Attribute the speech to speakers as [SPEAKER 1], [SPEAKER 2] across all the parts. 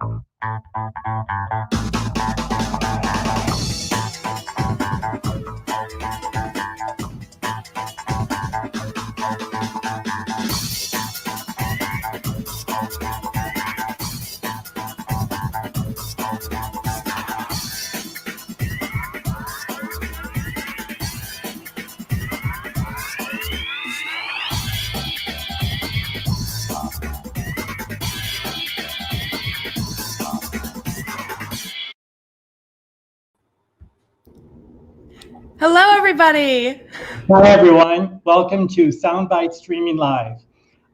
[SPEAKER 1] Hello, everybody.
[SPEAKER 2] Hi, everyone. Welcome to Soundbite Streaming Live.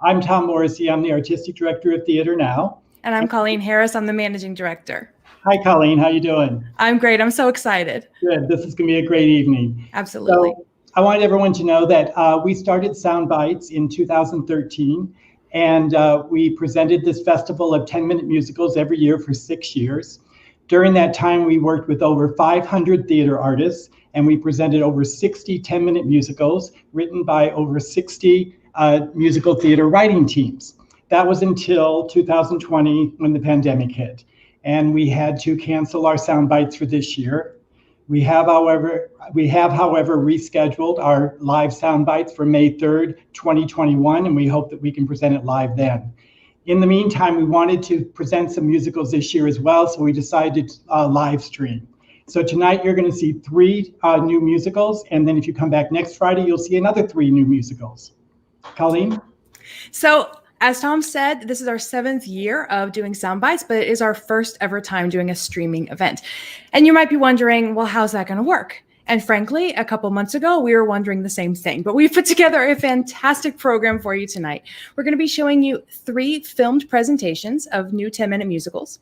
[SPEAKER 2] I'm Tom Morrissey. I'm the Artistic Director of Theater Now.
[SPEAKER 1] And I'm Colleen Harris. I'm the Managing Director.
[SPEAKER 2] Hi, Colleen. How you doing?
[SPEAKER 1] I'm great. I'm so excited.
[SPEAKER 2] Good. This is going to be a great evening.
[SPEAKER 1] Absolutely.
[SPEAKER 2] So I wanted everyone to know that we started Soundbites in 2013, and we presented this festival of 10-minute musicals every year for 6 years. During that time, we worked with over 500 theater artists, and we presented over 60 10-minute musicals written by over 60 musical theater writing teams. That was until 2020 when the pandemic hit, and we had to cancel our Soundbites for this year. We have, however, rescheduled our live Soundbites for May 3rd, 2021, and we hope that we can present it live then. In the meantime, we wanted to present some musicals this year as well, so we decided to live stream. So tonight you're going to see 3 new musicals, and then if you come back next Friday, you'll see another 3 new musicals. Colleen?
[SPEAKER 1] So, as Tom said, this is our 7th year of doing Soundbites, but it is our first ever time doing a streaming event. And you might be wondering, well, how's that going to work? And frankly, a couple months ago, we were wondering the same thing, but we've put together a fantastic program for you tonight. We're going to be showing you 3 filmed presentations of new 10-minute musicals,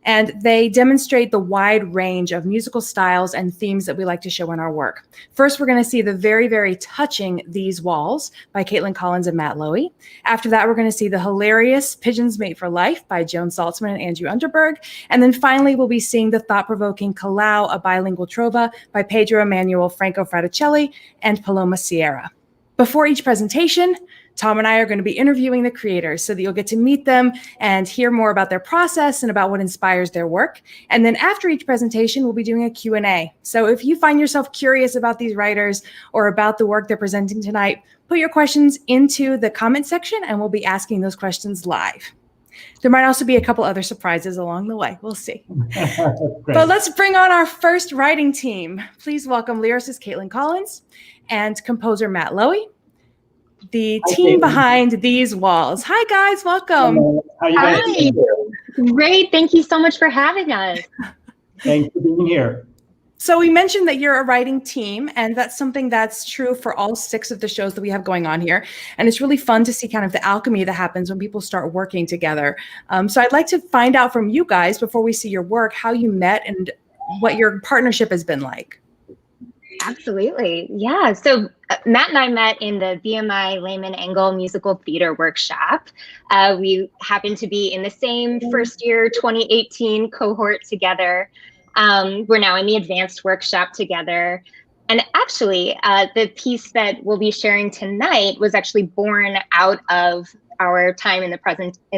[SPEAKER 1] and they demonstrate the wide range of musical styles and themes that we like to show in our work. First, we're going to see the very, very touching These Walls by Caitlin Collins and Matt Lowy. After that, we're going to see the hilarious Pigeons Mate for Life by Joan Saltzman and Andrew Underberg. And then finally, we'll be seeing the thought-provoking Kalau, a bilingual trova by Pedro Emanuel Franco Fraticelli and Paloma Sierra. Before each presentation, Tom and I are going to be interviewing the creators so that you'll get to meet them and hear more about their process and about what inspires their work. And then after each presentation, we'll be doing a Q&A. So if you find yourself curious about these writers or about the work they're presenting tonight, put your questions into the comment section and we'll be asking those questions live. There might also be a couple other surprises along the way. We'll see. But let's bring on our first writing team. Please welcome lyricist Caitlin Collins and composer Matt Lowy, the team behind These Walls. Hi, guys. Welcome.
[SPEAKER 2] How you guys?
[SPEAKER 3] Hi. Great. Thank you so much for having us.
[SPEAKER 2] Thanks for being here.
[SPEAKER 1] So we mentioned that you're a writing team, and that's something that's true for all 6 of the shows that we have going on here. And it's really fun to see kind of the alchemy that happens when people start working together. So I'd like to find out from you guys, before we see your work, how you met and what your partnership has been like.
[SPEAKER 3] Absolutely. Yeah. So Matt and I met in the BMI Layman Engel Musical Theater Workshop. We happened to be in the same first year 2018 cohort together. We're now in the advanced workshop together. And actually, the piece that we'll be sharing tonight was actually born out of our time in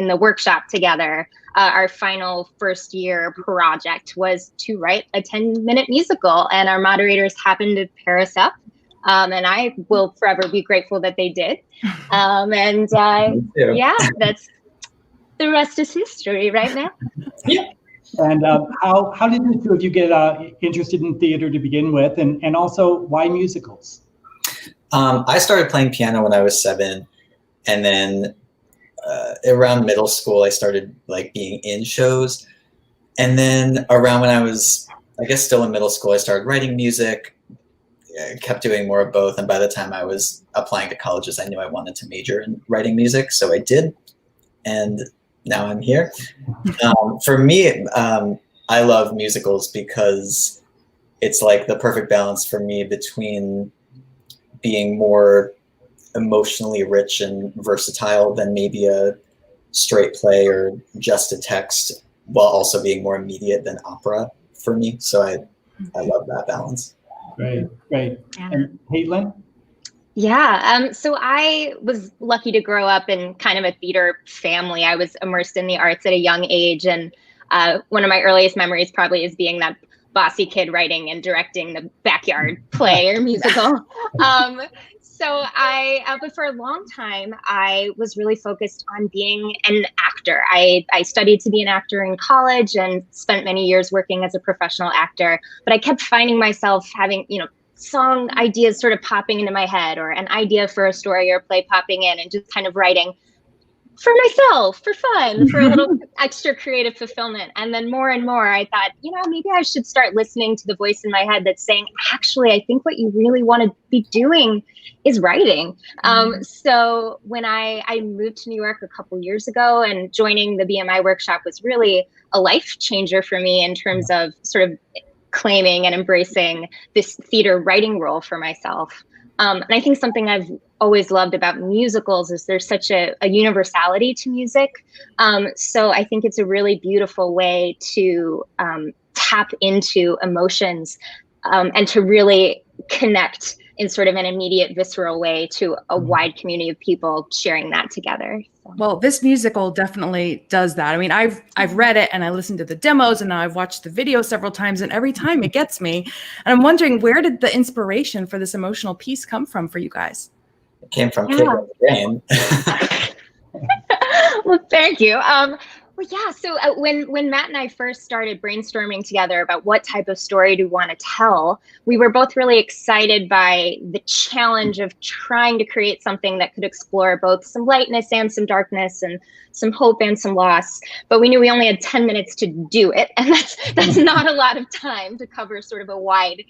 [SPEAKER 3] the workshop together. Our final first year project was to write a 10-minute musical, and our moderators happened to pair us up. And I will forever be grateful that they did. Yeah, that's the rest is history right now.
[SPEAKER 2] Yeah. And how did the 2 of you get interested in theater to begin with, and also why musicals?
[SPEAKER 4] I started playing piano when I was 7, and then around middle school I started being in shows, and then around when I was, I guess, still in middle school, I started writing music. I kept doing more of both, and by the time I was applying to colleges, I knew I wanted to major in writing music, so I did, and now I'm here. For me, I love musicals because it's like the perfect balance for me between being more emotionally rich and versatile than maybe a straight play or just a text, while also being more immediate than opera for me. So I love that balance.
[SPEAKER 2] Great.
[SPEAKER 3] Yeah.
[SPEAKER 2] And Caitlin?
[SPEAKER 3] Yeah, so I was lucky to grow up in kind of a theater family. I was immersed in the arts at a young age, and One of my earliest memories probably is being that bossy kid writing and directing the backyard play or musical. But for a long time, I was really focused on being an actor. I studied to be an actor in college and spent many years working as a professional actor, but I kept finding myself having, song ideas sort of popping into my head, or an idea for a story or play popping in, and just kind of writing for myself, for fun, for a little extra creative fulfillment. And then more and more, I thought, maybe I should start listening to the voice in my head that's saying, actually, I think what you really want to be doing is writing. So when I moved to New York a couple years ago, and joining the BMI workshop was really a life changer for me in terms of sort of claiming and embracing this theater writing role for myself. And I think something I've always loved about musicals is there's such a universality to music. So I think it's a really beautiful way to tap into emotions and to really connect in sort of an immediate, visceral way to a wide community of people sharing that together.
[SPEAKER 1] Well, this musical definitely does that. I mean, I've read it and I listened to the demos, and now I've watched the video several times, and every time it gets me. And I'm wondering, where did the inspiration for this emotional piece come from for you guys?
[SPEAKER 4] It came from Caitlin's brain.
[SPEAKER 3] Well, thank you. So when Matt and I first started brainstorming together about what type of story do we want to tell, we were both really excited by the challenge of trying to create something that could explore both some lightness and some darkness, and some hope and some loss. But we knew we only had 10 minutes to do it, and that's not a lot of time to cover sort of a wide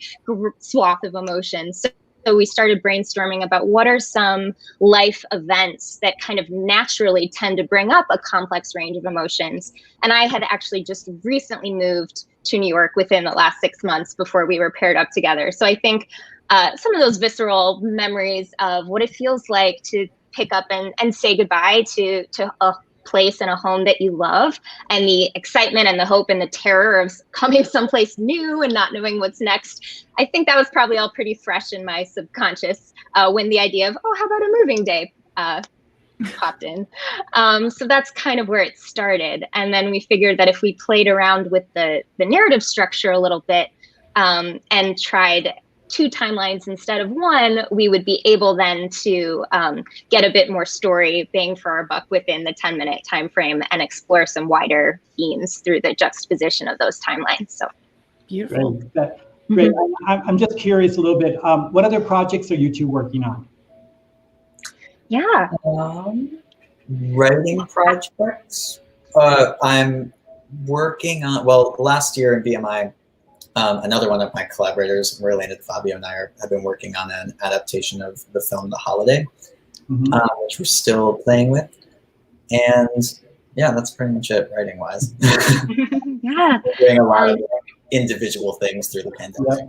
[SPEAKER 3] swath of emotions. So we started brainstorming about what are some life events that kind of naturally tend to bring up a complex range of emotions. And I had actually just recently moved to New York within the last 6 months before we were paired up together. So I think some of those visceral memories of what it feels like to pick up and say goodbye to a place and a home that you love, and the excitement and the hope and the terror of coming someplace new and not knowing what's next. I think that was probably all pretty fresh in my subconscious when the idea of, how about a moving day popped in. So that's kind of where it started. And then we figured that if we played around with the narrative structure a little bit and tried 2 timelines instead of 1, we would be able then to get a bit more story bang for our buck within the 10-minute time frame, and explore some wider themes through the juxtaposition of those timelines. So
[SPEAKER 1] beautiful.
[SPEAKER 2] Great. I'm just curious a little bit. What other projects are you two working on?
[SPEAKER 3] Yeah.
[SPEAKER 4] Writing projects. I'm working on, last year in BMI, another one of my collaborators, Leana, Fabio, and I have been working on an adaptation of the film The Holiday, which we're still playing with. And yeah, that's pretty much it, writing-wise.
[SPEAKER 3] Yeah.
[SPEAKER 4] We're doing a lot of individual things through the pandemic.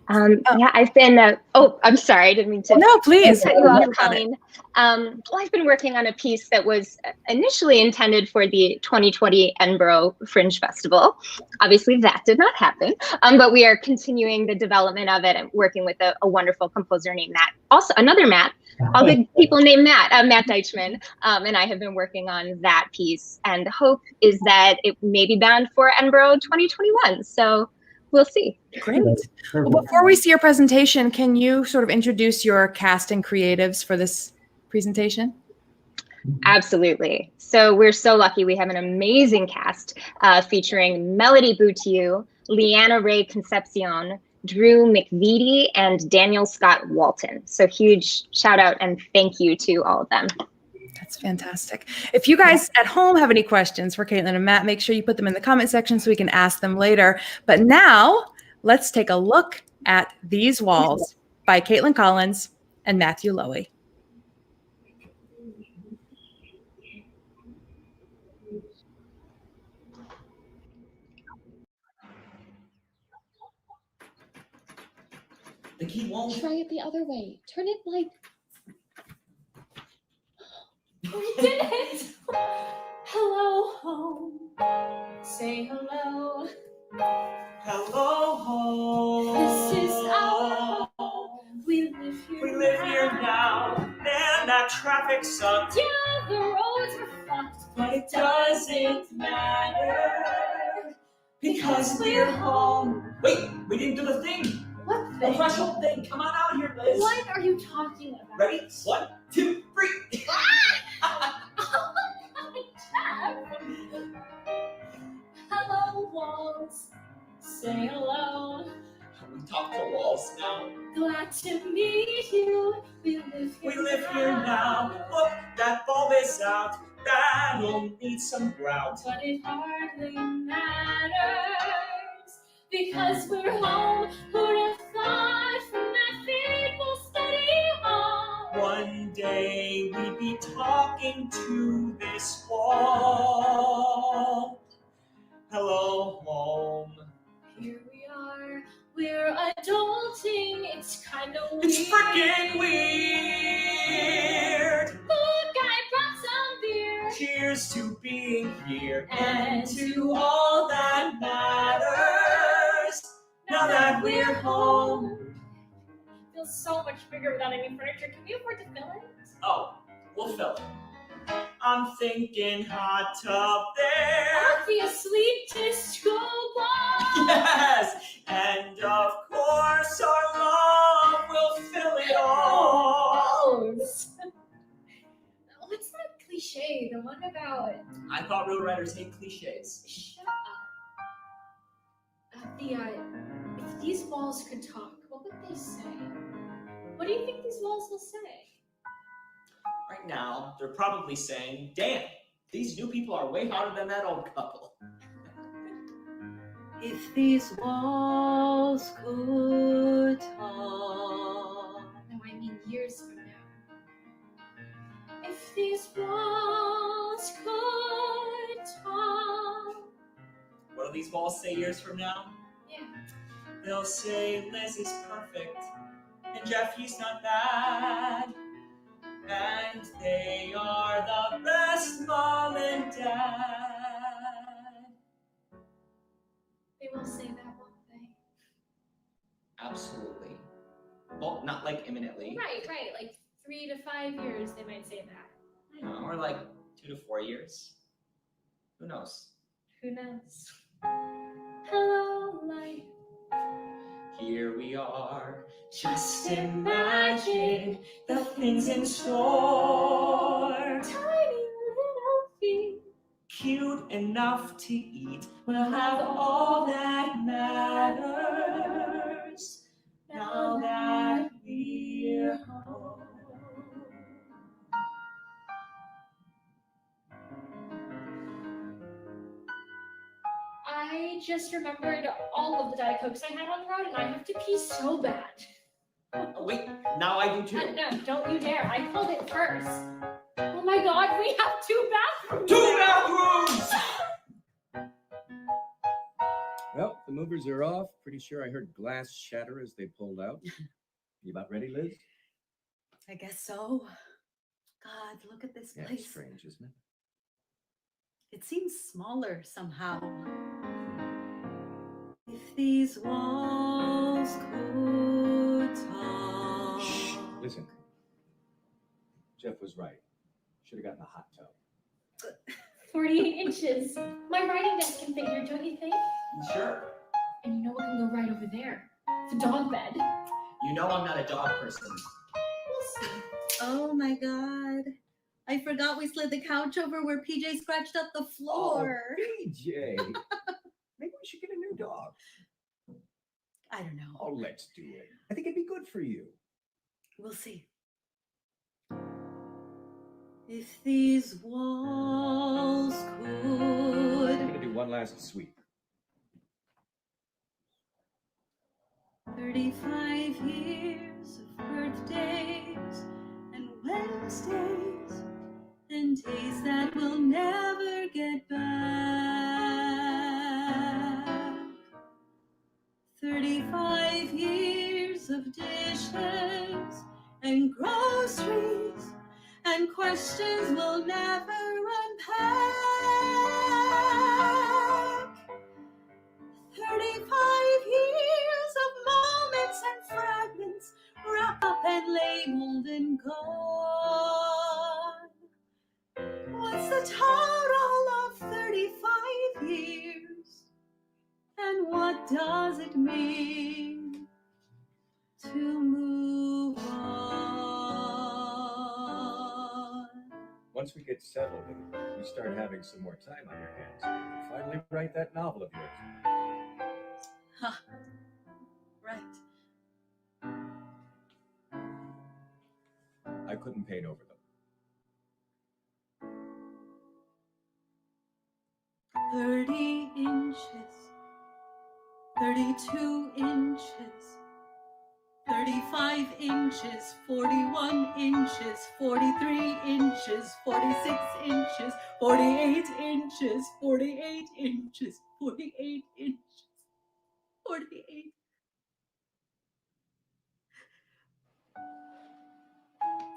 [SPEAKER 3] I've been, I'm sorry, I didn't mean to.
[SPEAKER 1] No, please.
[SPEAKER 3] Cut you off, Colleen. I've been working on a piece that was initially intended for the 2020 Edinburgh Fringe Festival. Obviously, that did not happen, but we are continuing the development of it and working with a wonderful composer named Matt. Also, another Matt. All the people named Matt Deichman, and I have been working on that piece. And the hope is that it may be bound for Edinburgh 2021. So we'll see.
[SPEAKER 1] Great. Well, before we see your presentation, can you sort of introduce your cast and creatives for this presentation?
[SPEAKER 3] Absolutely. So we're so lucky. We have an amazing cast featuring Melody Butiu, Leana Ray Concepcion, Drew McVety, and Daniel Scott Walton. So huge shout out and thank you to all of them.
[SPEAKER 1] That's fantastic. If you guys at home have any questions for Caitlin and Matt, make sure you put them in the comment section so we can ask them later. But now let's take a look at These Walls by Caitlin Collins and Matthew Lowy.
[SPEAKER 5] The key won't.
[SPEAKER 6] Try it the other way. Turn it like. We did it! Hello, home. Say hello.
[SPEAKER 5] Hello, home.
[SPEAKER 6] This is our home. We live here.
[SPEAKER 5] We live here now, and that traffic sucks.
[SPEAKER 6] Yeah, the roads were fine. locked, but it doesn't matter because we're home.
[SPEAKER 5] Wait, we didn't do the thing.
[SPEAKER 6] What
[SPEAKER 5] The
[SPEAKER 6] thing?
[SPEAKER 5] threshold thing. Come on out here, Liz.
[SPEAKER 6] What are you talking about?
[SPEAKER 5] Ready? 1, 2, 3.
[SPEAKER 6] Hello, walls. Say hello.
[SPEAKER 5] We talk to walls now.
[SPEAKER 6] Glad to meet you. We live here
[SPEAKER 5] now. Look, that bulb is out. That'll need some grout.
[SPEAKER 6] But it hardly matters because we're home. Who'd have thought from that fateful study hall?
[SPEAKER 5] One day we'd be talking to this wall. Hello, home.
[SPEAKER 6] Here we are. We're adulting. It's kind of weird.
[SPEAKER 5] It's freaking weird.
[SPEAKER 6] Look, I brought some beer.
[SPEAKER 5] Cheers to being here
[SPEAKER 6] And
[SPEAKER 5] to all that matters. Now that we're home.
[SPEAKER 6] Feels so much bigger without any furniture. Can we afford to fill it?
[SPEAKER 5] Oh, we'll fill it. I'm thinking hot tub there.
[SPEAKER 6] Obviously, disco ball.
[SPEAKER 5] Yes, and of course our love will fill it all.
[SPEAKER 6] What's that cliche? The one about
[SPEAKER 5] I thought real writers hate cliches.
[SPEAKER 6] shut up. If these walls could talk, what would they say? What do you think these walls will say?
[SPEAKER 5] Right now, they're probably saying, damn, these new people are way hotter than that old couple.
[SPEAKER 7] If these walls could talk.
[SPEAKER 6] No, I mean years from now. If these walls could talk.
[SPEAKER 5] What do these walls say years from now?
[SPEAKER 6] Yeah.
[SPEAKER 5] They'll say Liz is perfect, and Jeff, he's not bad. And they are the best mom and dad.
[SPEAKER 6] They will say that, won't they?
[SPEAKER 5] Absolutely. Well, not like imminently.
[SPEAKER 6] Right. Like 3 to 5 years, they might say that.
[SPEAKER 5] Or like 2 to 4 years. Who knows?
[SPEAKER 6] Who knows? Hello, life.
[SPEAKER 5] Here we are. Just imagine the things in store.
[SPEAKER 6] Tiny little feet.
[SPEAKER 5] Cute enough to eat. We'll have all that matters. Now that we're home.
[SPEAKER 6] I just remembered all of the Diet Cokes I had on the road, and I have to pee so bad.
[SPEAKER 5] Oh, wait, now I do too.
[SPEAKER 6] No, don't you dare. I called it first. Oh my god, we have 2 bathrooms!
[SPEAKER 5] 2 bathrooms!
[SPEAKER 8] Well, the movers are off. Pretty sure I heard glass shatter as they pulled out. You about ready, Liz?
[SPEAKER 7] I guess so. God, look at this
[SPEAKER 8] Yeah,
[SPEAKER 7] place.
[SPEAKER 8] it's strange, isn't it?
[SPEAKER 7] It seems smaller somehow. If these walls could talk.
[SPEAKER 8] Shh, listen. Jeff was right. Should have gotten a hot tub.
[SPEAKER 6] 48 inches. My writing desk can fit here, don't you think?
[SPEAKER 5] Sure.
[SPEAKER 6] And you know what can go right over there? The dog bed.
[SPEAKER 5] You know I'm not a dog person.
[SPEAKER 6] We'll see.
[SPEAKER 7] Oh my God. I forgot we slid the couch over where PJ scratched up the floor.
[SPEAKER 8] Oh, PJ. Maybe we should get a new dog.
[SPEAKER 7] I don't know.
[SPEAKER 8] Oh, let's do it. I think it'd be good for you.
[SPEAKER 7] We'll see. If these walls could.
[SPEAKER 8] I'm gonna do one last sweep.
[SPEAKER 7] 35 years of birthdays and Wednesdays and days that we'll never get back. 35 years of dishes and groceries and questions we'll never unpack. 35 years of moments and fragments wrapped up and labeled and gone. What's the time?
[SPEAKER 8] Once we get settled and you start having some more time on your hands, you'll finally write that novel of yours.
[SPEAKER 7] Huh. Right.
[SPEAKER 8] I couldn't paint over them.
[SPEAKER 7] 30 inches, 32 inches, 35 inches, 41 inches, 43 inches, 46 inches, 48 inches, 48 inches, 48 inches, 48.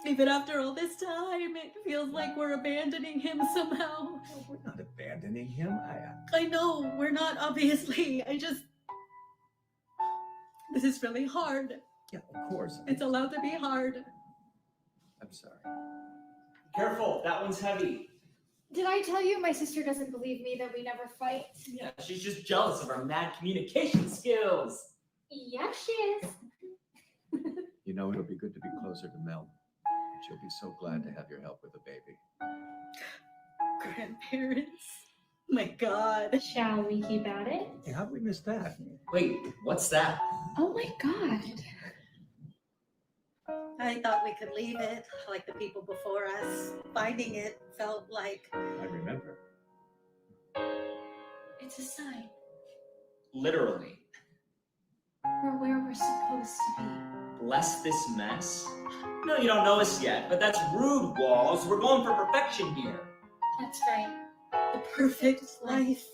[SPEAKER 7] Even after all this time, it feels like we're abandoning him somehow.
[SPEAKER 8] No, we're not abandoning him.
[SPEAKER 7] I know, we're not, obviously. This is really hard.
[SPEAKER 8] Yeah, of course.
[SPEAKER 7] It's allowed to be hard.
[SPEAKER 8] I'm sorry.
[SPEAKER 5] Careful, that one's heavy.
[SPEAKER 6] Did I tell you my sister doesn't believe me that we never fight?
[SPEAKER 5] Yeah, she's just jealous of our mad communication skills.
[SPEAKER 6] Yeah, she is.
[SPEAKER 8] You know, it'll be good to be closer to Mel. She'll be so glad to have your help with the baby.
[SPEAKER 7] Grandparents. My God.
[SPEAKER 6] Shall we keep at it?
[SPEAKER 8] Hey, how'd we miss that?
[SPEAKER 5] Wait, what's that?
[SPEAKER 6] Oh my God.
[SPEAKER 7] I thought we could leave it like the people before us. Finding it felt like
[SPEAKER 8] I remember.
[SPEAKER 6] It's a sign.
[SPEAKER 5] Literally.
[SPEAKER 6] We're where we're supposed to be.
[SPEAKER 5] Bless this mess. No, you don't know us yet, but that's rude, Walls. We're going for perfection here.
[SPEAKER 6] That's right.
[SPEAKER 7] the perfect life.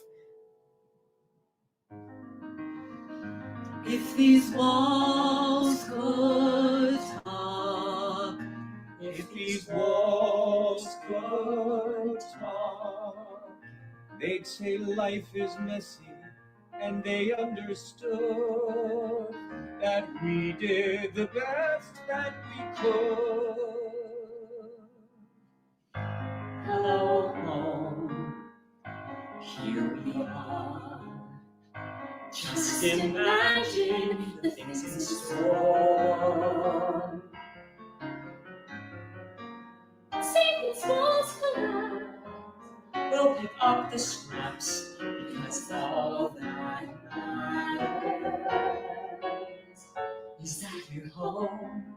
[SPEAKER 7] If these walls could talk,
[SPEAKER 8] If these walls could talk, they'd say life is messy, and they understood that we did the best that we could.
[SPEAKER 5] Hello, home. Here we are. Just imagine the things in store.
[SPEAKER 6] Say these walls collapse.
[SPEAKER 5] We'll pick up the scraps because all that matters is that you're home.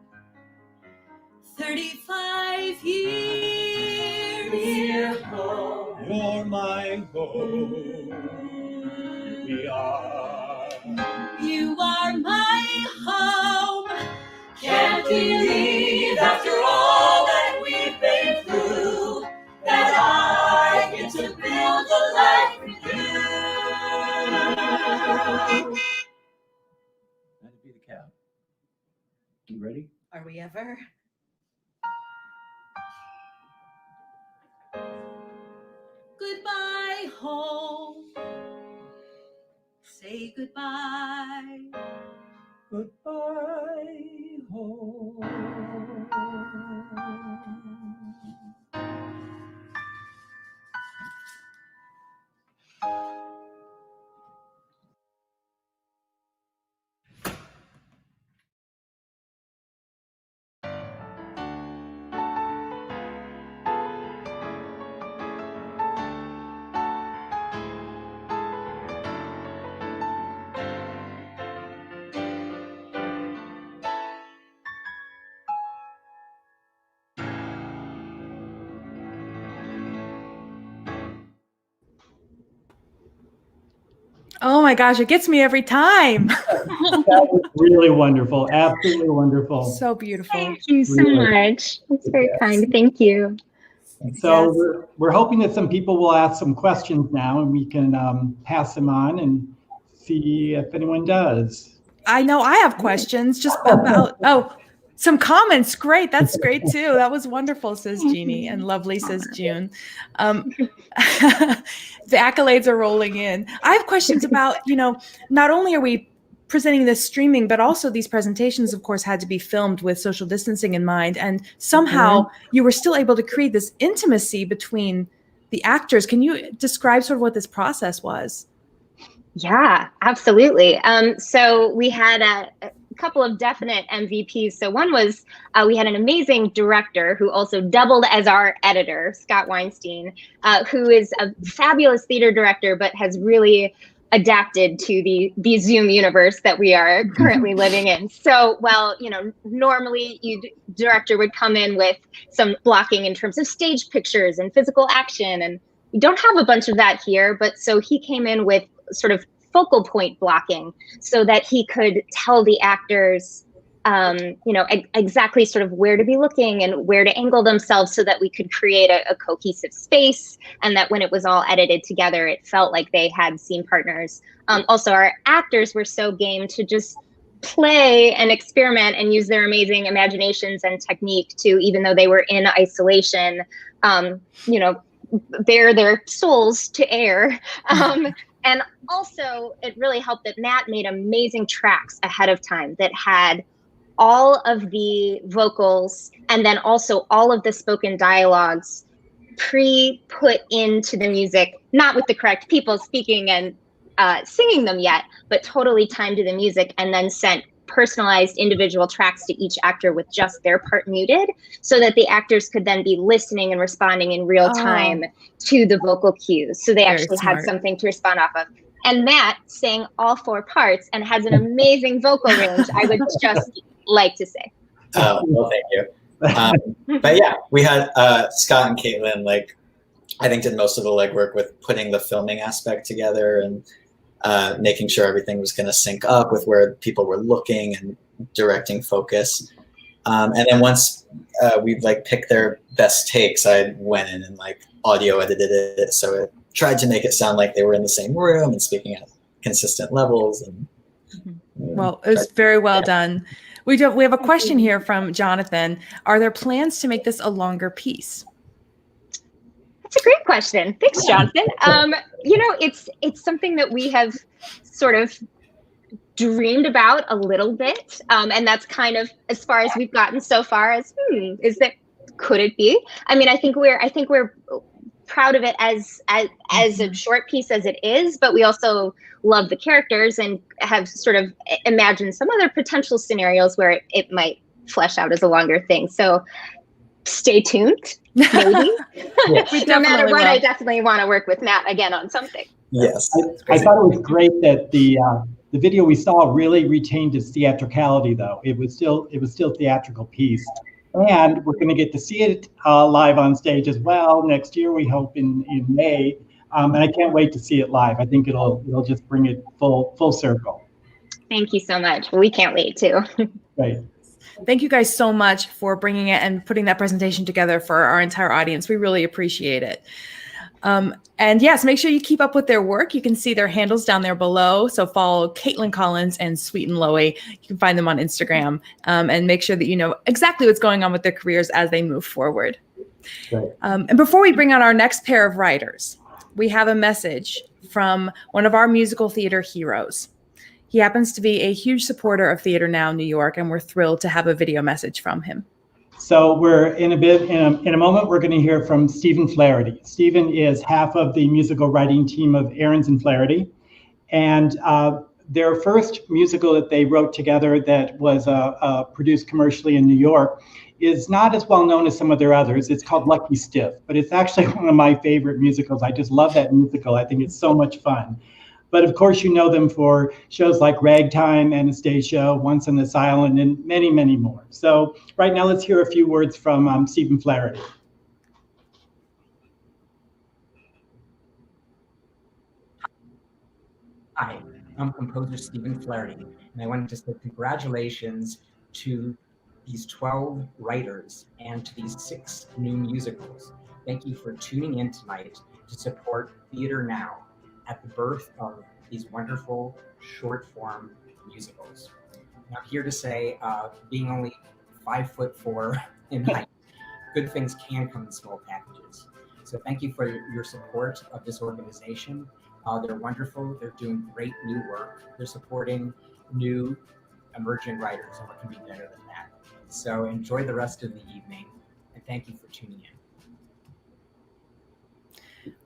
[SPEAKER 7] 35 years.
[SPEAKER 5] We're home.
[SPEAKER 8] You're my home. We are.
[SPEAKER 7] You are my home.
[SPEAKER 5] Can't believe after all that we've been through that I get to build a life with you.
[SPEAKER 8] That'd be the cab. You ready?
[SPEAKER 7] Are we ever? Goodbye, home. Say goodbye.
[SPEAKER 8] Goodbye, home.
[SPEAKER 1] Oh my gosh, it gets me every time.
[SPEAKER 2] That was really wonderful. Absolutely wonderful.
[SPEAKER 1] So beautiful.
[SPEAKER 3] Thank you so
[SPEAKER 2] Really.
[SPEAKER 3] much. That's very kind. Thank you.
[SPEAKER 2] So
[SPEAKER 1] Yes.
[SPEAKER 2] we're hoping that some people will ask some questions now, and we can pass them on and see if anyone does.
[SPEAKER 1] I know I have questions just about, some comments. Great. That's great too. That was wonderful, says Jeannie, and lovely, says June. The accolades are rolling in. I have questions about, not only are we presenting this streaming, but also these presentations, of course, had to be filmed with social distancing in mind. And somehow you were still able to create this intimacy between the actors. Can you describe sort of what this process was?
[SPEAKER 3] Yeah, absolutely. So we had couple of definite MVPs. So one was we had an amazing director who also doubled as our editor, Scott Weinstein, who is a fabulous theater director, but has really adapted to the Zoom universe that we are currently living in. So, well, normally director would come in with some blocking in terms of stage pictures and physical action, and we don't have a bunch of that here, but so he came in with sort of focal point blocking so that he could tell the actors exactly sort of where to be looking and where to angle themselves so that we could create a cohesive space, and that when it was all edited together, it felt like they had scene partners. Also, our actors were so game to just play and experiment and use their amazing imaginations and technique to, even though they were in isolation, bare their souls to air. And also, it really helped that Matt made amazing tracks ahead of time that had all of the vocals and then also all of the spoken dialogues pre-put into the music, not with the correct people speaking and singing them yet, but totally timed to the music, and then sent personalized individual tracks to each actor with just their part muted, so that the actors could then be listening and responding in real time to the vocal cues. So they actually had something to respond off of. And Matt sang all 4 parts and has an amazing vocal range, I would just like to say.
[SPEAKER 4] Well, thank you. But yeah, we had Scott and Caitlin, I think, did most of the legwork with putting the filming aspect together and making sure everything was going to sync up with where people were looking and directing focus. And then once we picked their best takes, I went in and audio edited it. So it tried to make it sound like they were in the same room and speaking at consistent levels. And
[SPEAKER 1] well, it was very well done. We have a question here from Jonathan. Are there plans to make this a longer piece?
[SPEAKER 3] That's a great question. Thanks, Jonathan. It's something that we have sort of dreamed about a little bit, and that's kind of as far as we've gotten so far. As could it be? I mean, I think we're proud of it as a short piece as it is, but we also love the characters and have sort of imagined some other potential scenarios where it might flesh out as a longer thing. So stay tuned. Maybe. No matter what, I definitely want to work with Matt again on something.
[SPEAKER 4] Yes.
[SPEAKER 2] I thought it was great that the video we saw really retained its theatricality, though. It was still a theatrical piece. And we're going to get to see it live on stage as well next year, we hope in May. And I can't wait to see it live. I think it'll just bring it full circle.
[SPEAKER 3] Thank you so much. We can't wait too.
[SPEAKER 2] Right.
[SPEAKER 1] Thank you guys so much for bringing it and putting that presentation together for our entire audience. We really appreciate it. And yes, make sure you keep up with their work. You can see their handles down there below. So follow Caitlin Collins and Sweet and Lowy. You can find them on Instagram, and make sure that you know exactly what's going on with their careers as they move forward.
[SPEAKER 2] Right.
[SPEAKER 1] And before we bring on our next pair of writers, we have a message from one of our musical theater heroes. He happens to be a huge supporter of Theater Now New York, and we're thrilled to have a video message from him.
[SPEAKER 2] So we're in a moment, we're going to hear from Stephen Flaherty. Stephen is half of the musical writing team of Ahrens and Flaherty. And their first musical that they wrote together that was produced commercially in New York is not as well known as some of their others. It's called Lucky Stiff, but it's actually one of my favorite musicals. I just love that musical. I think it's so much fun. But of course, you know them for shows like Ragtime, Anastasia, Once on This Island, and many, many more. So right now, let's hear a few words from Stephen Flaherty.
[SPEAKER 9] Hi, I'm composer Stephen Flaherty, and I wanted to say congratulations to these 12 writers and to these 6 new musicals. Thank you for tuning in tonight to support Theater Now at the birth of these wonderful short-form musicals. And I'm here to say, being only 5'4" in height, good things can come in small packages. So thank you for your support of this organization. They're wonderful. They're doing great new work. They're supporting new emerging writers, and what can be better than that? So enjoy the rest of the evening, and thank you for tuning in.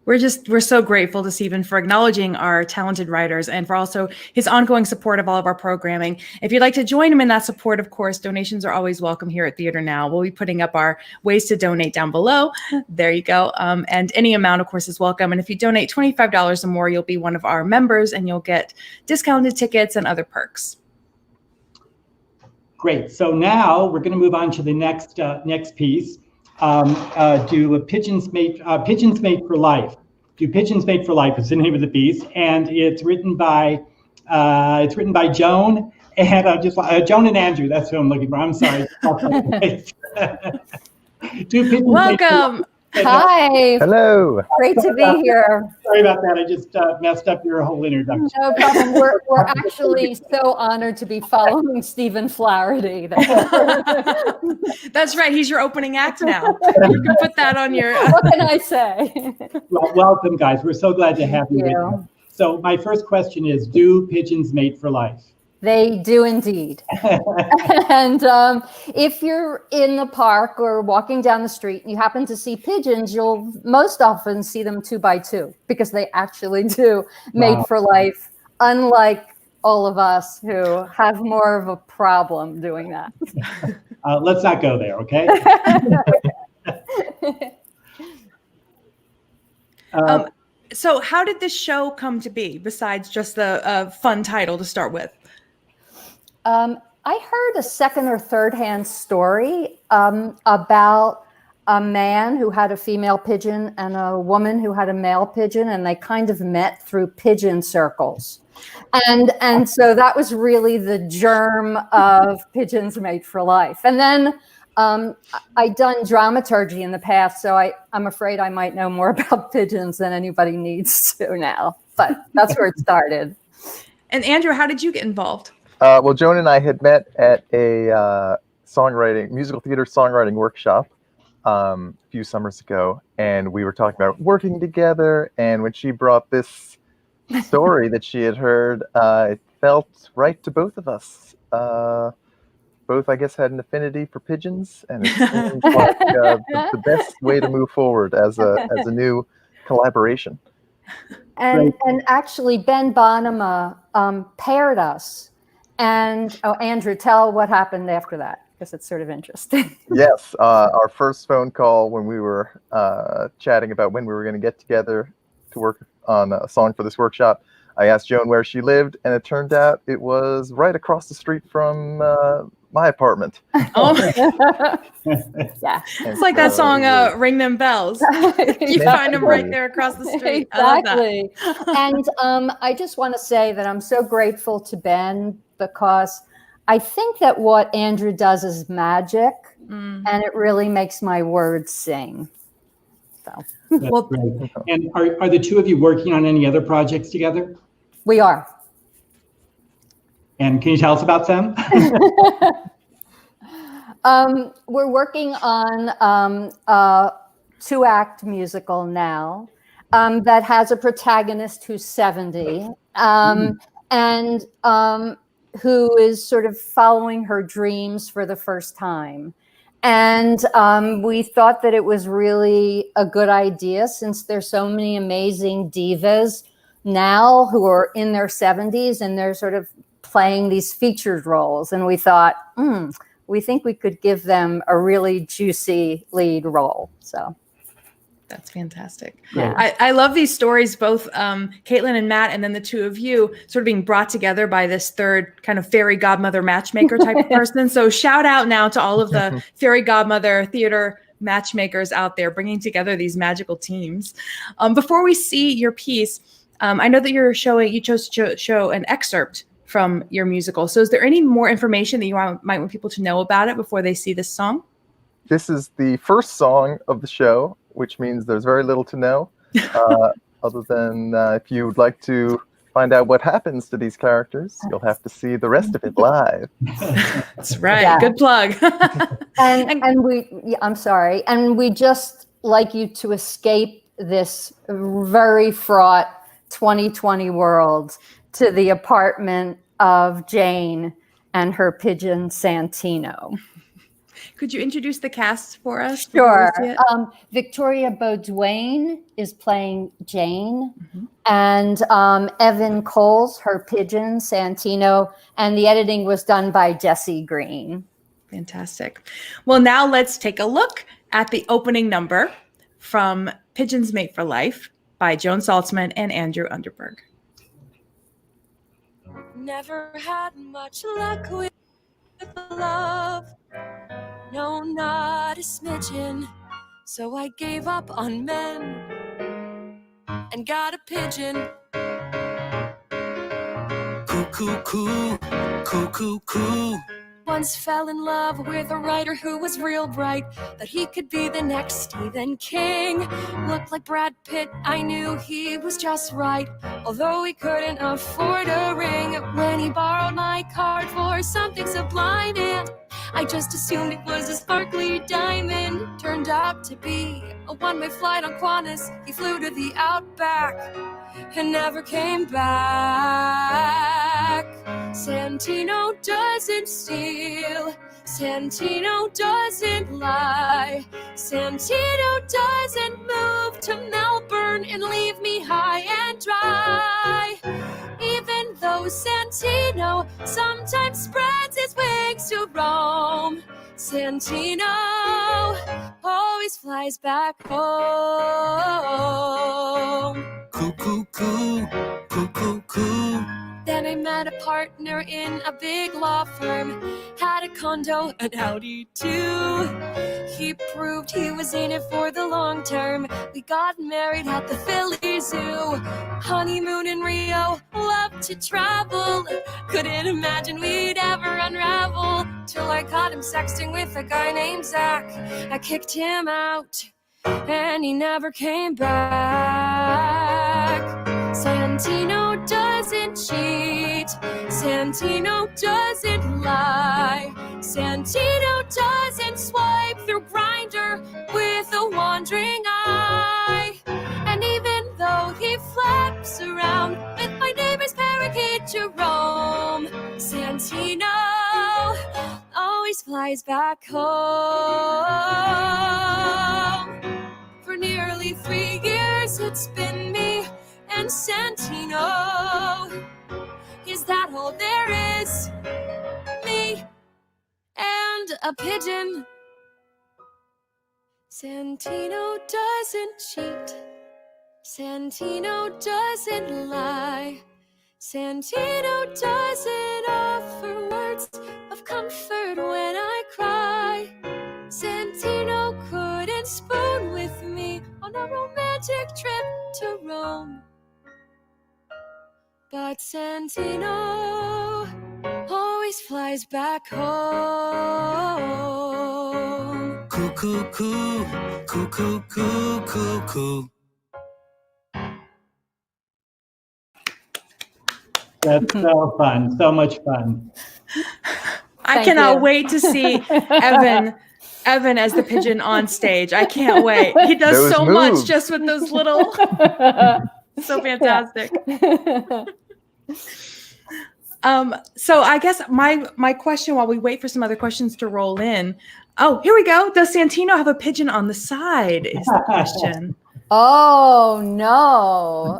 [SPEAKER 1] We're so grateful to Stephen for acknowledging our talented writers and for also his ongoing support of all of our programming. If you'd like to join him in that support, of course, donations are always welcome here at Theater Now. We'll be putting up our ways to donate down below. There you go. And any amount, of course, is welcome. And if you donate $25 or more, you'll be one of our members and you'll get discounted tickets and other perks.
[SPEAKER 2] Great. So now we're going to move on to the next piece. Pigeons Made for Life. Do Pigeons Made for Life is the name of the piece, and it's written by Joan and Joan and Andrew. That's who I'm looking for. I'm sorry.
[SPEAKER 1] Welcome.
[SPEAKER 10] Hi.
[SPEAKER 11] Hello.
[SPEAKER 10] Great to be here.
[SPEAKER 2] Sorry about that. I just messed up your whole introduction.
[SPEAKER 10] No problem. We're actually so honored to be following Stephen Flaherty.
[SPEAKER 1] That's right. He's your opening act now. You can put that on your...
[SPEAKER 10] What can I say?
[SPEAKER 2] Well, welcome, guys. We're so glad to have you with us. So my first question is, do pigeons mate for life?
[SPEAKER 10] They do indeed. And if you're in the park or walking down the street and you happen to see pigeons, you'll most often see them 2 by 2 because they actually do mate for life, unlike all of us who have more of a problem doing that.
[SPEAKER 2] Let's not go there, okay?
[SPEAKER 1] So how did this show come to be, besides just the fun title to start with?
[SPEAKER 10] I heard a second or third hand story about a man who had a female pigeon and a woman who had a male pigeon, and they kind of met through pigeon circles. And so that was really the germ of Pigeons Made for Life. And then I'd done dramaturgy in the past, so I'm afraid I might know more about pigeons than anybody needs to now, but that's where it started.
[SPEAKER 1] And Andrew, how did you get involved?
[SPEAKER 11] Well, Joan and I had met at a musical theater songwriting workshop a few summers ago, and we were talking about working together. And when she brought this story that she had heard, it felt right to both of us. Both, I guess, had an affinity for pigeons, and it seemed like the best way to move forward as a new collaboration.
[SPEAKER 10] And actually, Ben Bonema paired us. And Andrew, tell what happened after that, because it's sort of interesting.
[SPEAKER 11] Yes, our first phone call when we were chatting about when we were going to get together to work on a song for this workshop, I asked Joan where she lived, and it turned out it was right across the street from my apartment.
[SPEAKER 1] Oh,
[SPEAKER 10] yeah.
[SPEAKER 1] It's like that song, Ring Them Bells. You find them right there across the street.
[SPEAKER 10] Exactly. And I just want to say that I'm so grateful to Ben, because I think that what Andrew does is magic, and it really makes my words sing. So.
[SPEAKER 2] Well, great. And are the two of you working on any other projects together?
[SPEAKER 10] We are.
[SPEAKER 2] And can you tell us about them?
[SPEAKER 10] We're working on a 2-act musical now that has a protagonist who's 70 and who is sort of following her dreams for the first time. And we thought that it was really a good idea, since there's so many amazing divas now who are in their 70s and they're sort of playing these featured roles. And we thought, we think we could give them a really juicy lead role. So
[SPEAKER 1] that's fantastic.
[SPEAKER 10] Yeah.
[SPEAKER 1] I love these stories, both Caitlin and Matt, and then the two of you sort of being brought together by this third kind of fairy godmother matchmaker type of person. So shout out now to all of the fairy godmother theater matchmakers out there bringing together these magical teams. Before we see your piece, I know that you chose to show an excerpt from your musical. So is there any more information that you might want people to know about it before they see this song?
[SPEAKER 11] This is the first song of the show, which means there's very little to know, other than if you would like to find out what happens to these characters, you'll have to see the rest of it live.
[SPEAKER 1] That's right.
[SPEAKER 10] Yeah.
[SPEAKER 1] Good plug.
[SPEAKER 10] I'm sorry. And we just like you to escape this very fraught 2020 world to the apartment of Jane and her pigeon Santino.
[SPEAKER 1] Could you introduce the cast for us?
[SPEAKER 10] Sure.
[SPEAKER 1] before we see it?
[SPEAKER 10] Victoria Beaudoin is playing Jane,
[SPEAKER 1] Mhm.
[SPEAKER 10] and Evan Coles, her pigeon, Santino, and the editing was done by Jesse Green.
[SPEAKER 1] Fantastic. Well, now let's take a look at the opening number from Pigeons Mate for Life by Joan Saltzman and Andrew Underberg.
[SPEAKER 12] Never had much luck with love. No, not a smidgen. So I gave up on men and got a pigeon. Cuckoo, coo, cuckoo, coo. Once fell in love with a writer who was real bright, that he could be the next Stephen King. Looked like Brad Pitt, I knew he was just right, although he couldn't afford a ring. When he borrowed my card for something sublime, and I just assumed it was a sparkly diamond. Turned out to be a one-way flight on Qantas. He flew to the outback and never came back. Santino doesn't steal, Santino doesn't lie, Santino doesn't move to Melbourne and leave me high and dry. Even though Santino sometimes spreads his wings to roam, Santino always flies back home. Cuckoo, coo, cuckoo, coo. Then I met a partner in a big law firm, had a condo, an Audi too. He proved he was in it for the long term. We got married at the Philly Zoo. Honeymoon in Rio, loved to travel. Couldn't imagine we'd ever unravel, till I caught him sexting with a guy named Zach. I kicked him out, and he never came back. Santino doesn't cheat, Santino doesn't lie, Santino doesn't swipe through Grindr with a wandering eye. And even though he flaps around with my neighbor's parakeet Jerome, Santino always flies back home. For nearly 3 years it's been me and Santino. Is that all there is? Me and a pigeon. Santino doesn't cheat, Santino doesn't lie, Santino doesn't offer words of comfort when I cry. Santino couldn't spoon with me on a romantic trip to Rome, but Santino always flies back home. Cuckoo, coo, cuckoo, coo, coo, coo.
[SPEAKER 2] That's so fun. So much fun.
[SPEAKER 1] I cannot wait to see Evan as the pigeon on stage. I can't wait. He does
[SPEAKER 11] Those
[SPEAKER 1] so
[SPEAKER 11] moves.
[SPEAKER 1] much just with those little. So fantastic. So I guess my question, while we wait for some other questions to roll in. Oh, here we go. Does Santino have a pigeon on the side? Is the question.
[SPEAKER 10] Oh, no.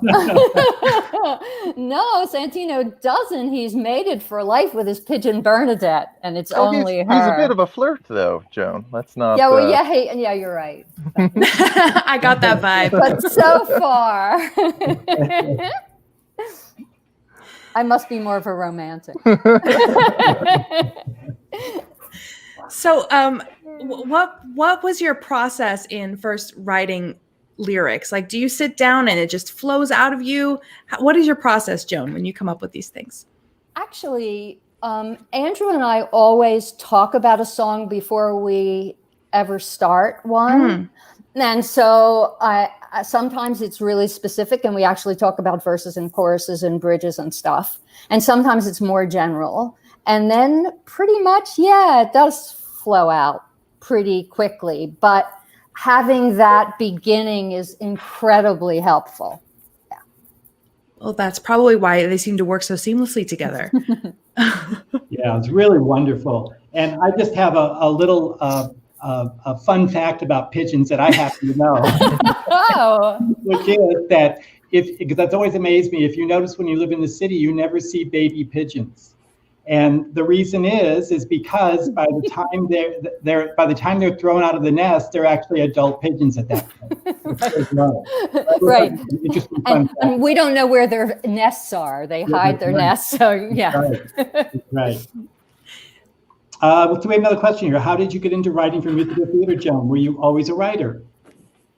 [SPEAKER 10] No, Santino doesn't. He's mated for life with his pigeon Bernadette, and it's only her.
[SPEAKER 11] He's a bit of a flirt, though, Joan. Let's not.
[SPEAKER 10] Yeah, well, yeah, you're right.
[SPEAKER 1] I got that vibe.
[SPEAKER 10] But so far, I must be more of a romantic.
[SPEAKER 1] So, what was your process in first writing lyrics? Like, do you sit down and it just flows out of you? What is your process, Joan, when you come up with these things?
[SPEAKER 10] Actually, Andrew and I always talk about a song before we ever start one. And so sometimes it's really specific and we actually talk about verses and choruses and bridges and stuff. And sometimes it's more general. And then pretty much, yeah, it does flow out pretty quickly. But having that beginning is incredibly helpful. Yeah.
[SPEAKER 1] Well, that's probably why they seem to work so seamlessly together.
[SPEAKER 2] Yeah, it's really wonderful. And I just have a little a fun fact about pigeons that I happen to know, which is that because that's always amazed me. If you notice when you live in the city, you never see baby pigeons. And the reason is because by the time they're thrown out of the nest, they're actually adult pigeons at that point.
[SPEAKER 10] Right. And we don't know where their nests are. They hide their nests. So yeah.
[SPEAKER 2] Right. So we have another question here. How did you get into writing for musical theater, Joan? Were you always a writer?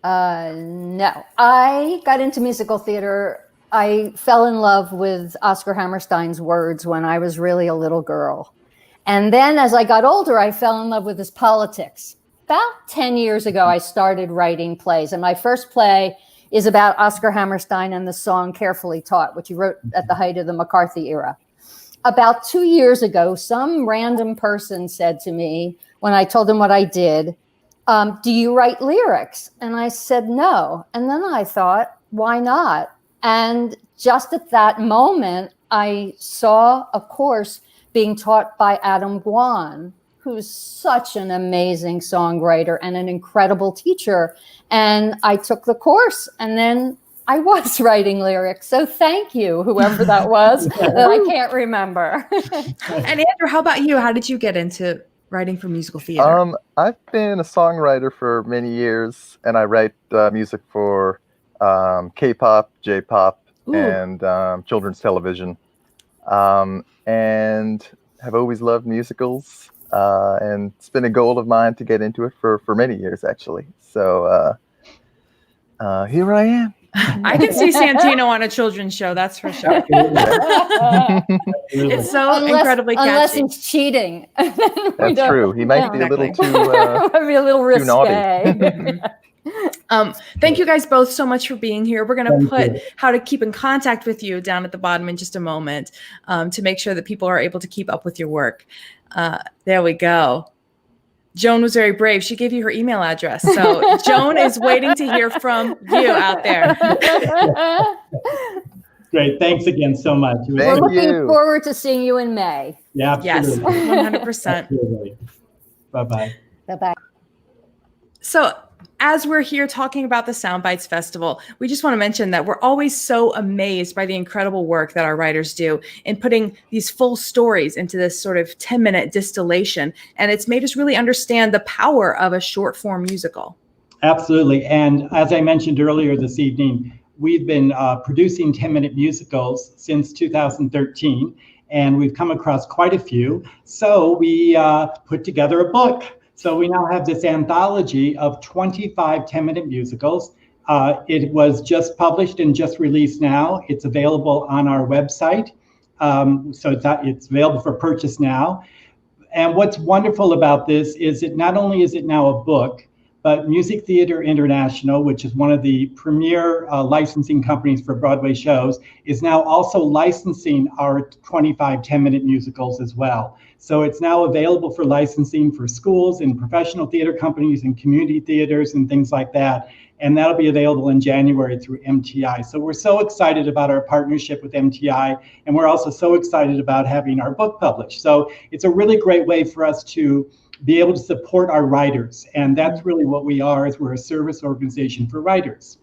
[SPEAKER 10] No, I got into musical theater. I fell in love with Oscar Hammerstein's words when I was really a little girl. And then as I got older, I fell in love with his politics. About 10 years ago, I started writing plays. And my first play is about Oscar Hammerstein and the song Carefully Taught, which he wrote at the height of the McCarthy era. About 2 years ago, some random person said to me, when I told him what I did, do you write lyrics? And I said, no. And then I thought, why not? And just at that moment, I saw a course being taught by Adam Guan, who's such an amazing songwriter and an incredible teacher. And I took the course, and then I was writing lyrics. So thank you, whoever that was, that I can't remember.
[SPEAKER 1] And Andrew, how about you? How did you get into writing for musical theater?
[SPEAKER 11] I've been a songwriter for many years, and I write music for K-pop, J-pop, and children's television, and have always loved musicals, and it's been a goal of mine to get into it for many years, actually. So here I am.
[SPEAKER 1] I can see Santino on a children's show, that's for sure. It's so incredibly catchy.
[SPEAKER 10] Unless it's cheating.
[SPEAKER 11] That's true. He might be a little too
[SPEAKER 10] might be a little risque.
[SPEAKER 11] naughty.
[SPEAKER 1] Thank you guys both so much for being here. We're going to put how to keep in contact with you down at the bottom in just a moment, to make sure that people are able to keep up with your work. There we go. Joan was very brave. She gave you her email address. So Joan is waiting to hear from you out there.
[SPEAKER 2] Great. Thanks again so much.
[SPEAKER 10] We're looking forward to seeing you in May.
[SPEAKER 2] Yeah, absolutely.
[SPEAKER 1] Yes, 100%.
[SPEAKER 2] Absolutely. Bye-bye.
[SPEAKER 10] Bye-bye.
[SPEAKER 1] So as we're here talking about the Soundbites Festival, we just want to mention that we're always so amazed by the incredible work that our writers do in putting these full stories into this sort of 10-minute distillation. And it's made us really understand the power of a short form musical.
[SPEAKER 2] Absolutely. And as I mentioned earlier this evening, we've been producing 10-minute musicals since 2013, and we've come across quite a few. So we put together a book. So we now have this anthology of 25 10-minute musicals. It was just published and just released now. It's available on our website. So it's available for purchase now. And what's wonderful about this is that not only is it now a book, but Music Theater International, which is one of the premier licensing companies for Broadway shows, is now also licensing our 25 10-minute musicals as well. So it's now available for licensing for schools and professional theater companies and community theaters and things like that. And that'll be available in January through MTI. So we're so excited about our partnership with MTI, and we're also so excited about having our book published. So it's a really great way for us to be able to support our writers. And that's really what we are, is we're a service organization for writers.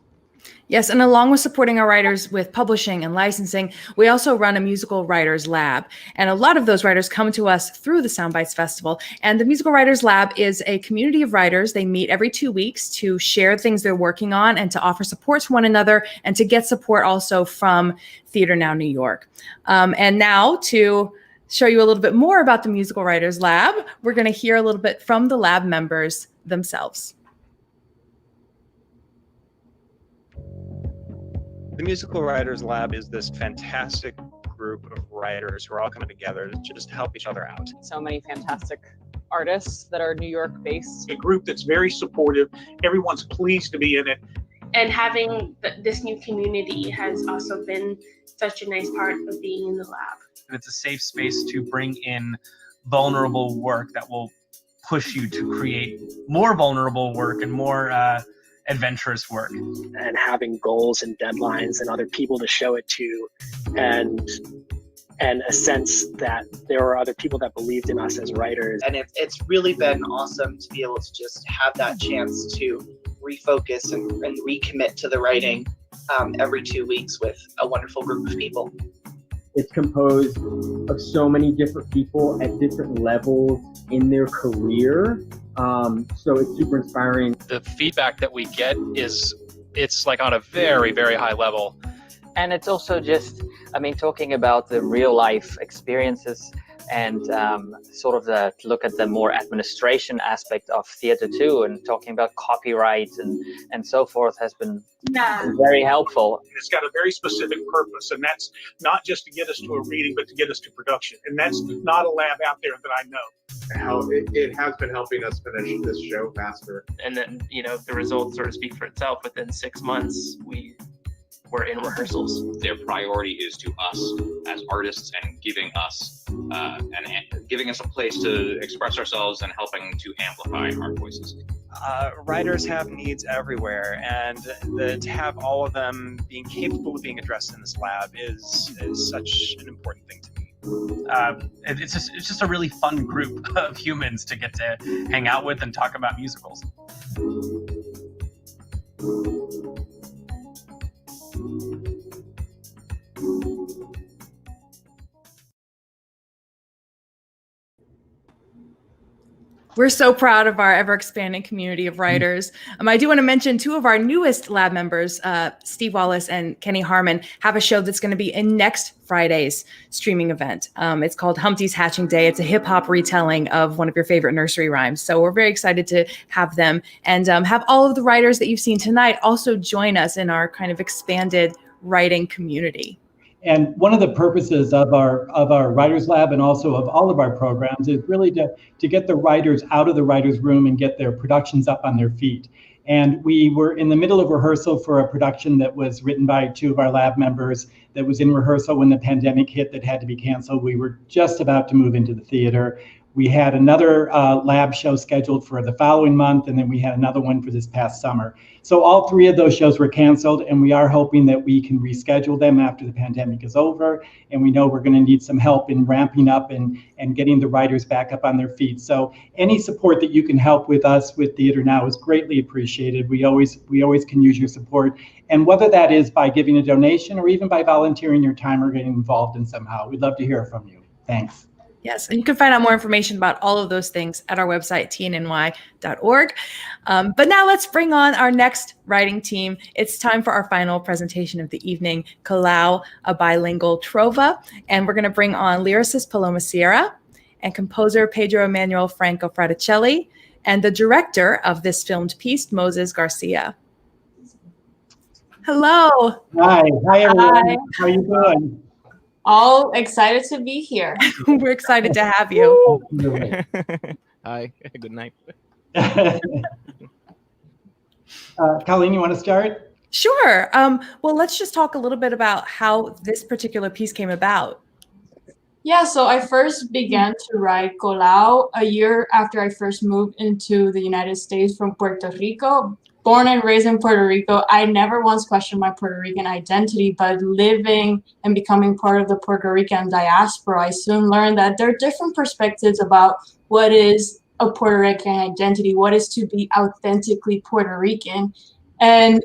[SPEAKER 1] Yes, and along with supporting our writers with publishing and licensing, we also run a musical writers lab. And a lot of those writers come to us through the Soundbites Festival. And the Musical Writers Lab is a community of writers. They meet every 2 weeks to share things they're working on and to offer support to one another and to get support also from Theater Now New York. And now to show you a little bit more about the Musical Writers Lab, we're going to hear a little bit from the lab members themselves.
[SPEAKER 13] The Musical Writers Lab is this fantastic group of writers who are all coming together to just help each other out.
[SPEAKER 14] So many fantastic artists that are New York based.
[SPEAKER 15] A group that's very supportive. Everyone's pleased to be in it.
[SPEAKER 16] And having this new community has also been such a nice part of being in the lab.
[SPEAKER 17] It's a safe space to bring in vulnerable work that will push you to create more vulnerable work and more adventurous work.
[SPEAKER 18] And having goals and deadlines and other people to show it to, and and a sense that there were other people that believed in us as writers.
[SPEAKER 19] And it's really been awesome to be able to just have that chance to refocus and recommit to the writing every 2 weeks with a wonderful group of people.
[SPEAKER 20] It's composed of so many different people at different levels in their career. So it's super inspiring.
[SPEAKER 21] The feedback that we get it's like on a very, very high level.
[SPEAKER 22] And it's also just, talking about the real life experiences and sort of look at the more administration aspect of theater too, and talking about copyright and so forth has been very helpful.
[SPEAKER 15] It's got a very specific purpose, and that's not just to get us to a reading, but to get us to production. And that's not a lab out there that I know.
[SPEAKER 23] How it has been helping us finish this show faster.
[SPEAKER 24] And then, the results sort of speak for itself. Within 6 months, we were in rehearsals.
[SPEAKER 25] Their priority is to us as artists and giving us a place to express ourselves and helping to amplify our voices.
[SPEAKER 13] Writers have needs everywhere, and to have all of them being capable of being addressed in this lab is such an important thing to me.
[SPEAKER 17] It's just a really fun group of humans to get to hang out with and talk about musicals.
[SPEAKER 1] We're so proud of our ever-expanding community of writers. I do want to mention two of our newest lab members, Steve Wallace and Kenny Harmon, have a show that's going to be in next Friday's streaming event. It's called Humpty's Hatching Day. It's a hip-hop retelling of one of your favorite nursery rhymes. So we're very excited to have them and have all of the writers that you've seen tonight also join us in our kind of expanded writing community.
[SPEAKER 2] And one of the purposes of our writers lab and also of all of our programs is really to get the writers out of the writers room and get their productions up on their feet. And we were in the middle of rehearsal for a production that was written by two of our lab members that was in rehearsal when the pandemic hit that had to be canceled. We were just about to move into the theater. We had another lab show scheduled for the following month, and then we had another one for this past summer. So all three of those shows were canceled, and we are hoping that we can reschedule them after the pandemic is over. And we know we're going to need some help in ramping up and getting the writers back up on their feet. So any support that you can help with us with Theater Now is greatly appreciated. We always can use your support. And whether that is by giving a donation or even by volunteering your time or getting involved in somehow, we'd love to hear from you. Thanks.
[SPEAKER 1] Yes, and you can find out more information about all of those things at our website, tnny.org. But now let's bring on our next writing team. It's time for our final presentation of the evening, Kalau, a bilingual trova. And we're going to bring on lyricist Paloma Sierra and composer Pedro Emanuel Franco Fraticelli and the director of this filmed piece, Moses Garcia. Hello.
[SPEAKER 2] Hi everyone.
[SPEAKER 1] Hi.
[SPEAKER 2] How are you doing?
[SPEAKER 26] All excited to be here.
[SPEAKER 1] We're excited to have you.
[SPEAKER 27] Hi, good night.
[SPEAKER 2] Colleen, you want to start?
[SPEAKER 1] Sure. Well, let's just talk a little bit about how this particular piece came about.
[SPEAKER 26] Yeah, so I first began to write Kalau a year after I first moved into the United States from Puerto Rico. Born and raised in Puerto Rico, I never once questioned my Puerto Rican identity, but living and becoming part of the Puerto Rican diaspora, I soon learned that there are different perspectives about what is a Puerto Rican identity, what is to be authentically Puerto Rican. And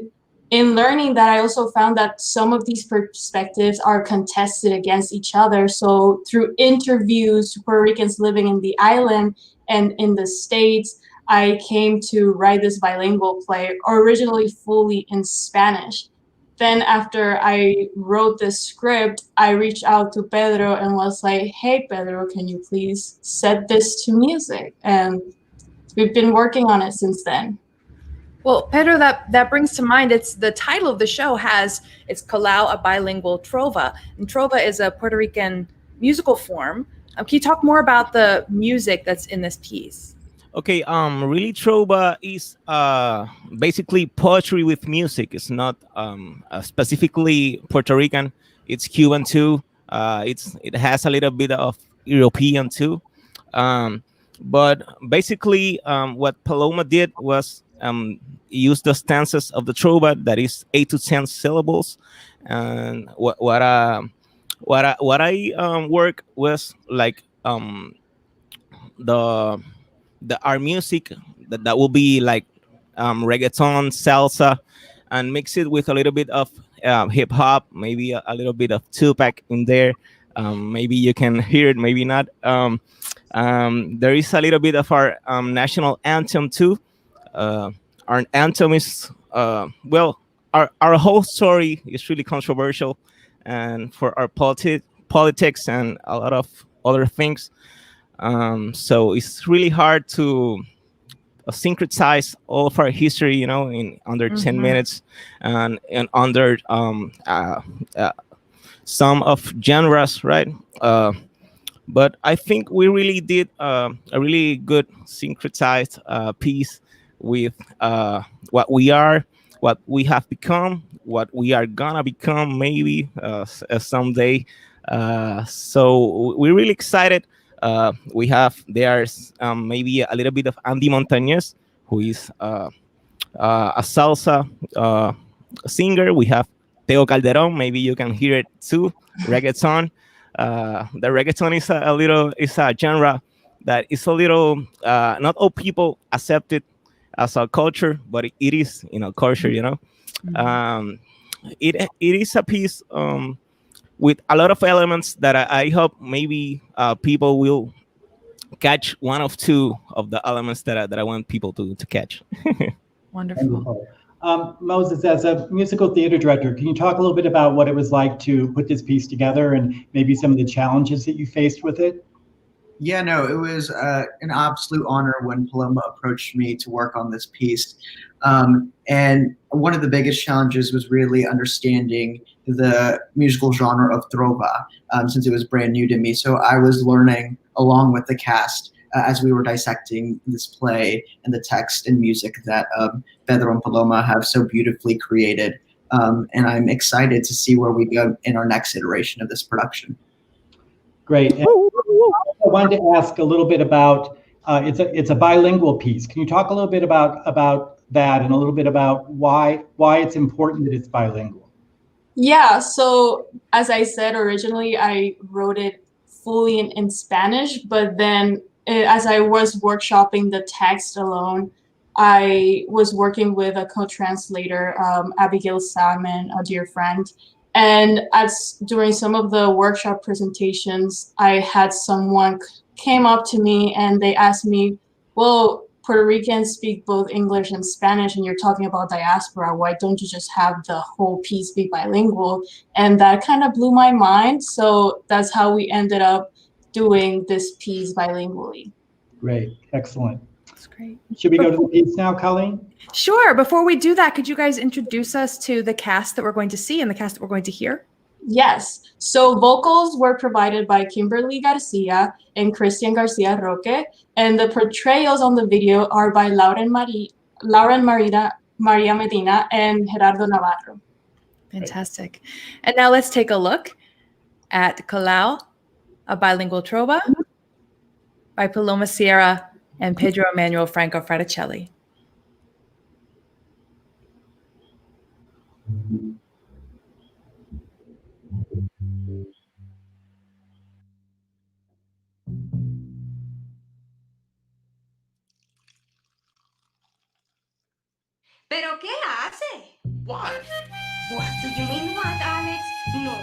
[SPEAKER 26] in learning that, I also found that some of these perspectives are contested against each other. So through interviews to Puerto Ricans living in the island and in the States, I came to write this bilingual play, originally fully in Spanish. Then after I wrote this script, I reached out to Pedro and was like, hey, Pedro, can you please set this to music? And we've been working on it since then.
[SPEAKER 1] Well, Pedro, that brings to mind, it's the title of the show it's Kalau, a bilingual trova. And trova is a Puerto Rican musical form. Can you talk more about the music that's in this piece?
[SPEAKER 27] Okay, really trova is basically poetry with music. It's not specifically Puerto Rican. It's Cuban too. It has a little bit of European too. But basically what Paloma did was use the stanzas of the trova, that is 8 to 10 syllables. And what what I work with, like the our music that will be like reggaeton, salsa, and mix it with a little bit of hip hop, maybe a little bit of Tupac in there. Maybe you can hear it, maybe not. There is a little bit of our national anthem too. Our anthem is well, our whole story is really controversial, and for our politics and a lot of other things. So it's really hard to syncretize all of our history, you know, in under 10 minutes, and under some of genres, right? But I think we really did a really good syncretized piece with what we are, what we have become, what we are gonna become maybe someday. So we're really excited. We have there's maybe a little bit of Andy Montañez, who is a salsa singer. We have Teo Calderon, maybe you can hear it too, reggaeton. The reggaeton is a little is a genre that is a little not all people accept it as a culture, but it is, you know, culture, you know. It is a piece with a lot of elements that I hope maybe people will catch one of two of the elements that I want people to catch.
[SPEAKER 1] Wonderful.
[SPEAKER 2] Moses, as a musical theater director, can you talk a little bit about what it was like to put this piece together and maybe some of the challenges that you faced with it?
[SPEAKER 3] Yeah, no, it was an absolute honor when Paloma approached me to work on this piece. And one of the biggest challenges was really understanding the musical genre of trova, since it was brand new to me. So I was learning along with the cast as we were dissecting this play and the text and music that Pedro and Paloma have so beautifully created. And I'm excited to see where we go in our next iteration of this production.
[SPEAKER 2] Great. And I wanted to ask a little bit about, it's a bilingual piece. Can you talk a little bit about that and a little bit about why it's important that it's bilingual?
[SPEAKER 26] Yeah, so as I said, originally I wrote it fully in Spanish, but then as I was workshopping the text alone, I was working with a co-translator, Abigail Salmon, a dear friend. And during some of the workshop presentations, I had someone came up to me and they asked me, well, Puerto Ricans speak both English and Spanish, and you're talking about diaspora. Why don't you just have the whole piece be bilingual? And that kind of blew my mind. So that's how we ended up doing this piece bilingually.
[SPEAKER 2] Great, excellent.
[SPEAKER 1] That's great.
[SPEAKER 2] Should we go to the piece now, Colleen?
[SPEAKER 1] Sure. Before we do that, could you guys introduce us to the cast that we're going to see and the cast that we're going to hear?
[SPEAKER 26] Yes. So vocals were provided by Kimberly Garcia and Christian Garcia Roque, and the portrayals on the video are by Lauren Maria Medina and Gerardo Navarro.
[SPEAKER 1] Fantastic. And now let's take a look at Colau, a bilingual trova by Paloma Sierra and Pedro Emmanuel Franco Fraticelli.
[SPEAKER 4] ¿Pero qué hace? What? What do you mean what, Alex? No,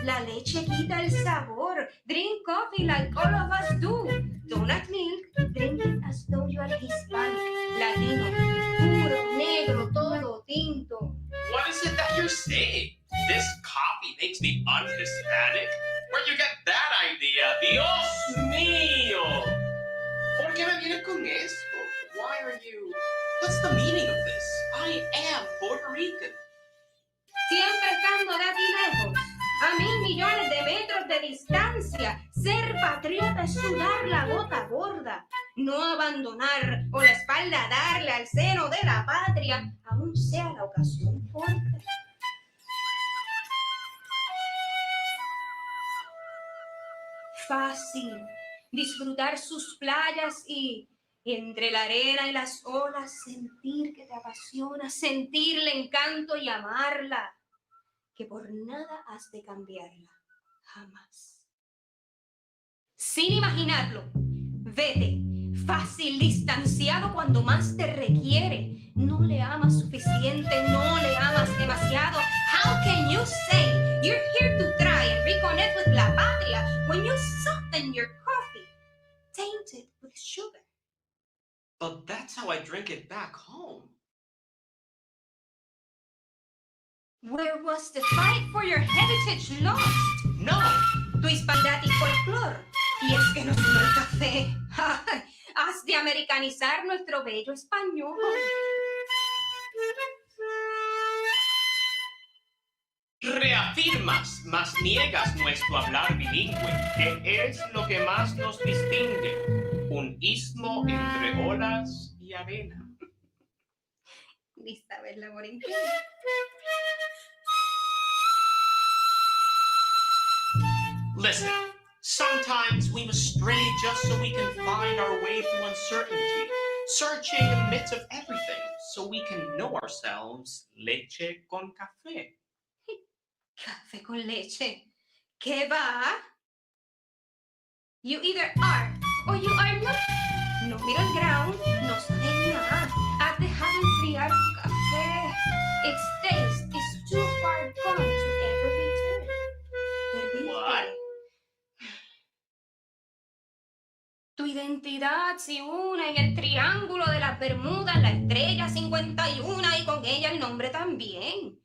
[SPEAKER 4] la leche quita el sabor. Drink coffee like all of us do. Donut milk, drink it as though you are Hispanic, Latino, puro, negro, todo tinto.
[SPEAKER 5] What is it that you're saying? This coffee makes me un-Hispanic? Where'd you get that idea? Dios mío! ¿Por qué me viene con esto? Why are you... What's the meaning of this? I am Puerto Rican.
[SPEAKER 4] Siempre estando de aquí lejos, a 1,000 millones de metros de distancia, ser patriota es sudar la gota gorda, no abandonar o la espalda darle al seno de la patria, aún sea la ocasión fuerte. Fácil, disfrutar sus playas y entre la arena y las olas sentir que te apasiona, sentirle encanto y amarla, que por nada has de cambiarla, Jamás. Sin imaginarlo, vete, fácil, distanciado cuando más te requiere. No le amas suficiente, no le amas demasiado. How can you say you're here to try and reconnect with la patria when you soften your coffee, tainted with sugar?
[SPEAKER 5] But that's how I drink it back home.
[SPEAKER 4] Where was the fight for your heritage lost?
[SPEAKER 5] No.
[SPEAKER 4] Tu hispanidad y folclore. Y es que no solo el café. Has de americanizar nuestro bello español.
[SPEAKER 5] Reafirmas, mas niegas nuestro hablar bilingüe, que es lo que más nos distingue. Un istmo entre olas y arena.
[SPEAKER 4] Ni sabes la borinquena.
[SPEAKER 5] Listen, sometimes we must stray just so we can find our way through uncertainty, searching in the midst of everything so we can know ourselves leche con café.
[SPEAKER 4] Café con leche. ¿Qué va? You either are or you are not. No middle ground, no sabes nada. Has dejado enfriar tu café. Its taste is too far gone to ever return.
[SPEAKER 5] What?
[SPEAKER 4] Tu identidad se une en el triángulo de las Bermudas, la estrella 51 y con ella el nombre también.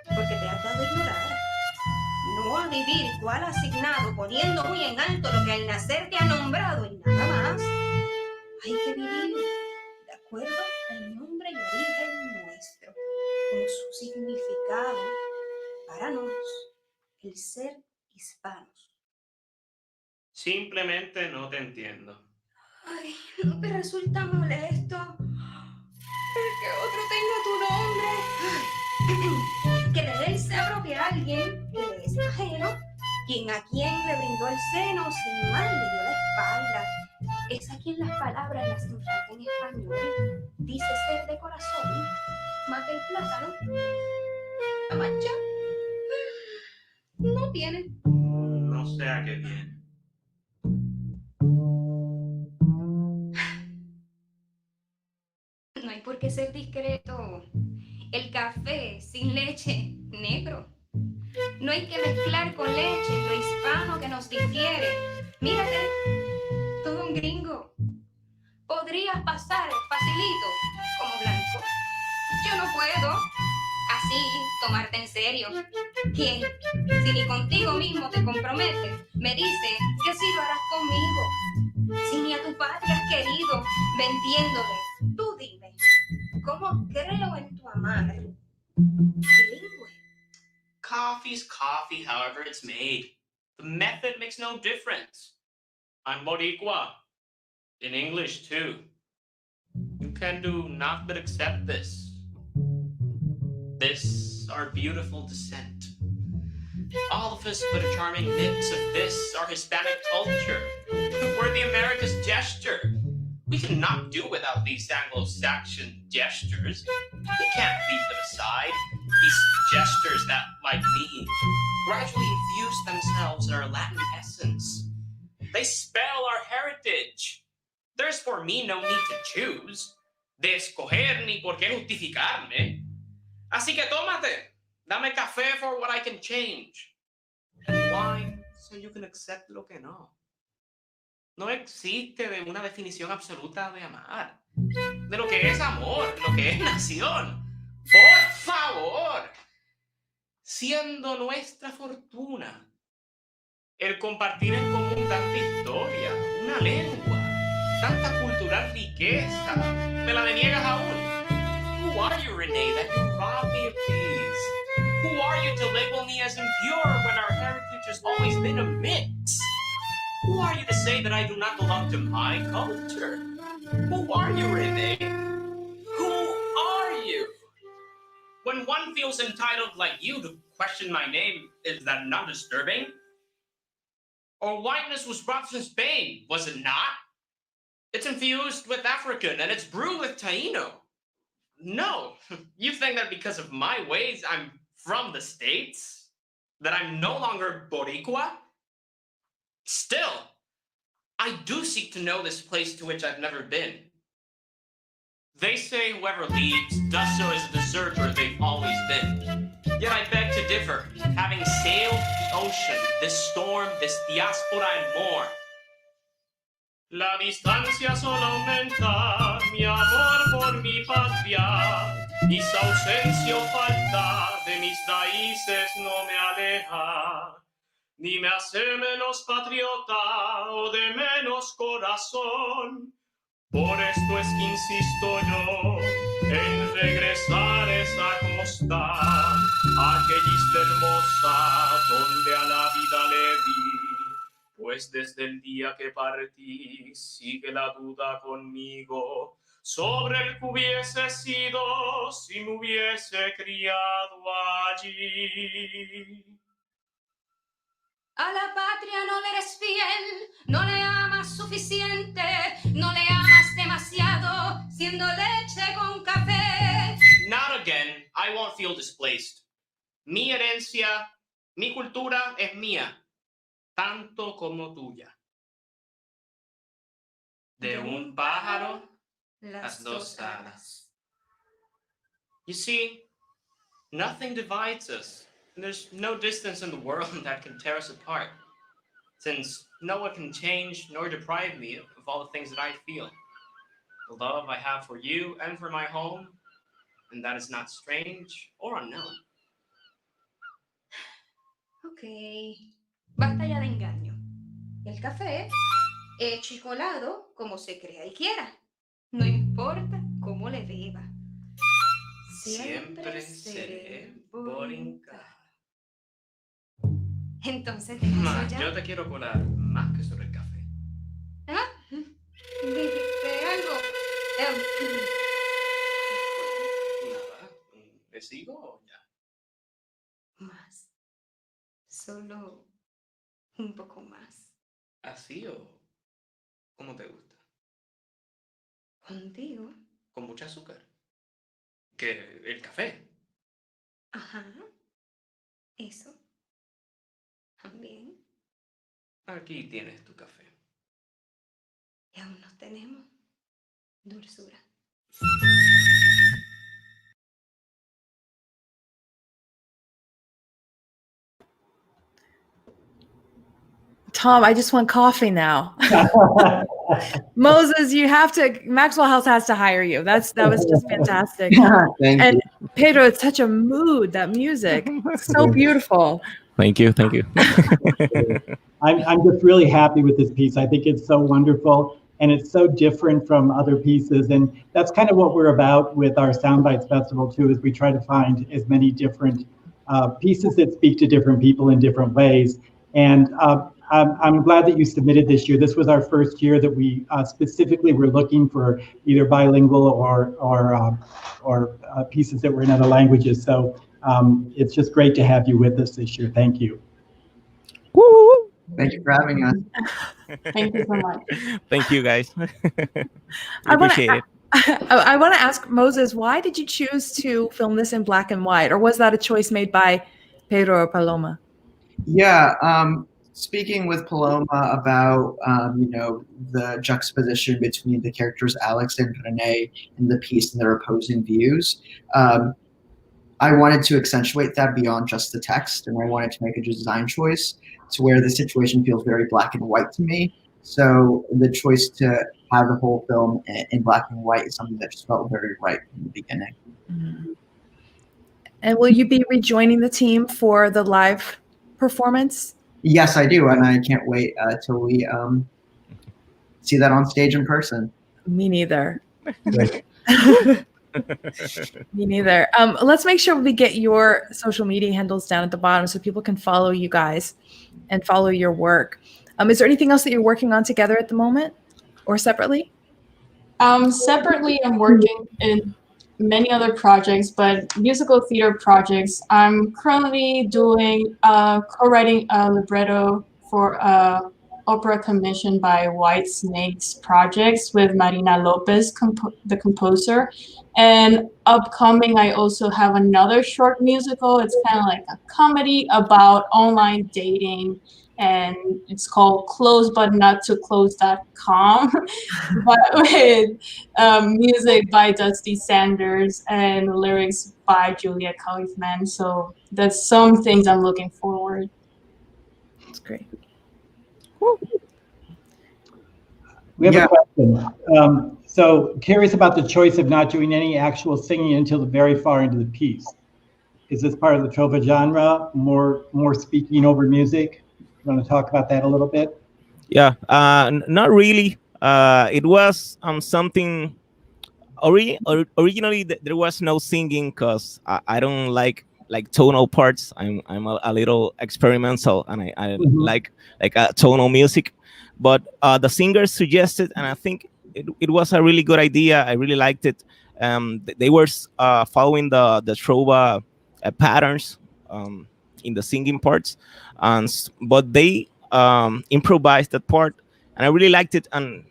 [SPEAKER 4] Porque te has dado a ignorar. No a vivir cual asignado, poniendo muy en alto lo que al nacer te ha nombrado y nada más. Hay que vivir de acuerdo al nombre y origen nuestro, con su significado para nos, el ser hispanos.
[SPEAKER 5] Simplemente no te entiendo.
[SPEAKER 4] Ay, ¿no te resulta molesto el que otro tenga tu nombre? Ay, que le dé el cebro que alguien que le es ajeno, quien a quien le brindó el seno, sin mal le dio la espalda. Es a quien las palabras las enfrenta en español. Dice ser de corazón, mata el plátano, la mancha no tiene.
[SPEAKER 5] No sé a qué viene.
[SPEAKER 4] No hay por qué ser discreto. El café sin leche, negro. No hay que mezclar con leche lo hispano que nos difiere. Mírate, todo un gringo. Podrías pasar facilito como blanco. Yo no puedo así tomarte en serio. ¿Quién? Si ni contigo mismo te comprometes, me dice que sí lo harás conmigo. Si ni a tu patria has querido, vendiéndole, tú dime, ¿cómo creo en tu amar? Bilingüe.
[SPEAKER 5] Coffee's coffee, however it's made. The method makes no difference. I'm Boricua. In English, too. You can do naught but accept this. This, our beautiful descent. All of us but a charming mix of this, our Hispanic culture. We're the America's gesture. We cannot do without these Anglo-Saxon gestures. We can't leave them aside. These gestures that, like me, gradually infuse themselves in our Latin essence. They spell our heritage. There's for me no need to choose. De escoger ni por qué justificarme. Así que tómate. Dame café for what I can change. And wine so you can accept lo que no. No existe de una definición absoluta de amar. De lo que es amor, lo que es nación. Por favor. Siendo nuestra fortuna el compartir en común tanta historia, una lengua, tanta cultural riqueza, me la deniegas aún. Who are you, Renee, that you rob me of these? Who are you to label me as impure when our heritage has always been a mix? Who are you to say that I do not belong to my culture? Who are you, Renee? Who are you? When one feels entitled like you to question my name, is that not disturbing? Or whiteness was brought from Spain, was it not? It's infused with African and it's brewed with Taino. No, you think that because of my ways I'm from the States? That I'm no longer Boricua?
[SPEAKER 24] Still, I do seek to know this place to which I've never been. They say whoever leaves does so as a deserter they've always been. Yet I beg to differ, having sailed the ocean, this storm, this diaspora and more. La distancia solo aumenta mi amor por mi patria, y su ausencia o falta de mis raíces no me aleja, ni me hace menos patriota o de menos corazón. Por esto es que insisto yo en regresar a esa costa, aquella isla hermosa donde a la vida le di. Pues desde el día que partí sigue la duda conmigo sobre el que hubiese sido si me hubiese criado allí.
[SPEAKER 4] A la patria no le eres fiel, no le amas suficiente, no le amas demasiado, siendo leche con café.
[SPEAKER 24] Not again, I won't feel displaced. Mi herencia, mi cultura es mía, tanto como tuya. De un pájaro, las dos alas. You see, nothing divides us. And there's no distance in the world that can tear us apart, since no one can change nor deprive me of all the things that I feel. The love I have for you and for my home, and that is not strange or unknown.
[SPEAKER 4] Ok, basta ya de engaño. El café, hecho y colado como se crea y quiera. No importa cómo le beba. Siempre seré borinca. Entonces,
[SPEAKER 24] Ma,
[SPEAKER 4] ya.
[SPEAKER 24] yo te quiero colar más que sobre el café.
[SPEAKER 4] ¿Ah? ¿Dijiste algo?
[SPEAKER 24] Nada, ¿le sigo o ya?
[SPEAKER 4] Más. Solo un poco más.
[SPEAKER 24] ¿Así o cómo te gusta?
[SPEAKER 4] Contigo.
[SPEAKER 24] Con mucho azúcar. Que el café.
[SPEAKER 4] Ajá. Eso. También.
[SPEAKER 24] Aquí tienes tu café.
[SPEAKER 4] Y aún nos tenemos dulzura.
[SPEAKER 1] Tom, I just want coffee now. Moses, you have to. Maxwell House has to hire you. That was just fantastic.
[SPEAKER 3] Thank
[SPEAKER 1] you. Pedro, it's such a mood. That music, so beautiful.
[SPEAKER 27] Thank you, thank you.
[SPEAKER 2] I'm just really happy with this piece. I think it's so wonderful, and it's so different from other pieces, and that's kind of what we're about with our Soundbites Festival too. Is we try to find as many different pieces that speak to different people in different ways. And I'm glad that you submitted this year. This was our first year that we specifically were looking for either bilingual or pieces that were in other languages. So it's just great to have you with us this year. Thank you.
[SPEAKER 27] Woo!
[SPEAKER 3] Thank you for having us.
[SPEAKER 26] Thank you so much.
[SPEAKER 27] Thank you, guys.
[SPEAKER 1] I
[SPEAKER 27] Appreciate it.
[SPEAKER 1] I want to ask Moses, why did you choose to film this in black and white, or was that a choice made by Pedro or Paloma?
[SPEAKER 3] Yeah, speaking with Paloma about the juxtaposition between the characters Alex and René in the piece and their opposing views, I wanted to accentuate that beyond just the text, and I wanted to make a design choice to where the situation feels very black and white to me. So the choice to have the whole film in black and white is something that just felt very right from the beginning.
[SPEAKER 1] Mm-hmm. And will you be rejoining the team for the live performance?
[SPEAKER 3] Yes, I do, and I can't wait till we see that on stage in person.
[SPEAKER 1] Me neither. Me neither. Let's make sure we get your social media handles down at the bottom so people can follow you guys and follow your work. Is there anything else that you're working on together at the moment or separately?
[SPEAKER 26] Separately, I'm working in many other projects, but musical theater projects. I'm currently doing co-writing a libretto for opera commissioned by White Snake's projects with Marina Lopez, the composer. And upcoming, I also have another short musical. It's kind of like a comedy about online dating and it's called Close But Not Too Close.com, but with music by Dusty Sanders and lyrics by Julia Kaufman. So that's some things I'm looking forward.
[SPEAKER 1] That's great.
[SPEAKER 2] We have a question. So curious about the choice of not doing any actual singing until the very far into the piece. Is this part of the trova genre, more speaking over music? You want to talk about that a little bit?
[SPEAKER 27] Yeah, not really. It was something. Originally, there was no singing because I don't like tonal parts. I'm a little experimental, and I like tonal music. But the singer suggested, and I think it was a really good idea. I really liked it. They were following the trova patterns in the singing parts, but they improvised that part, and I really liked it. And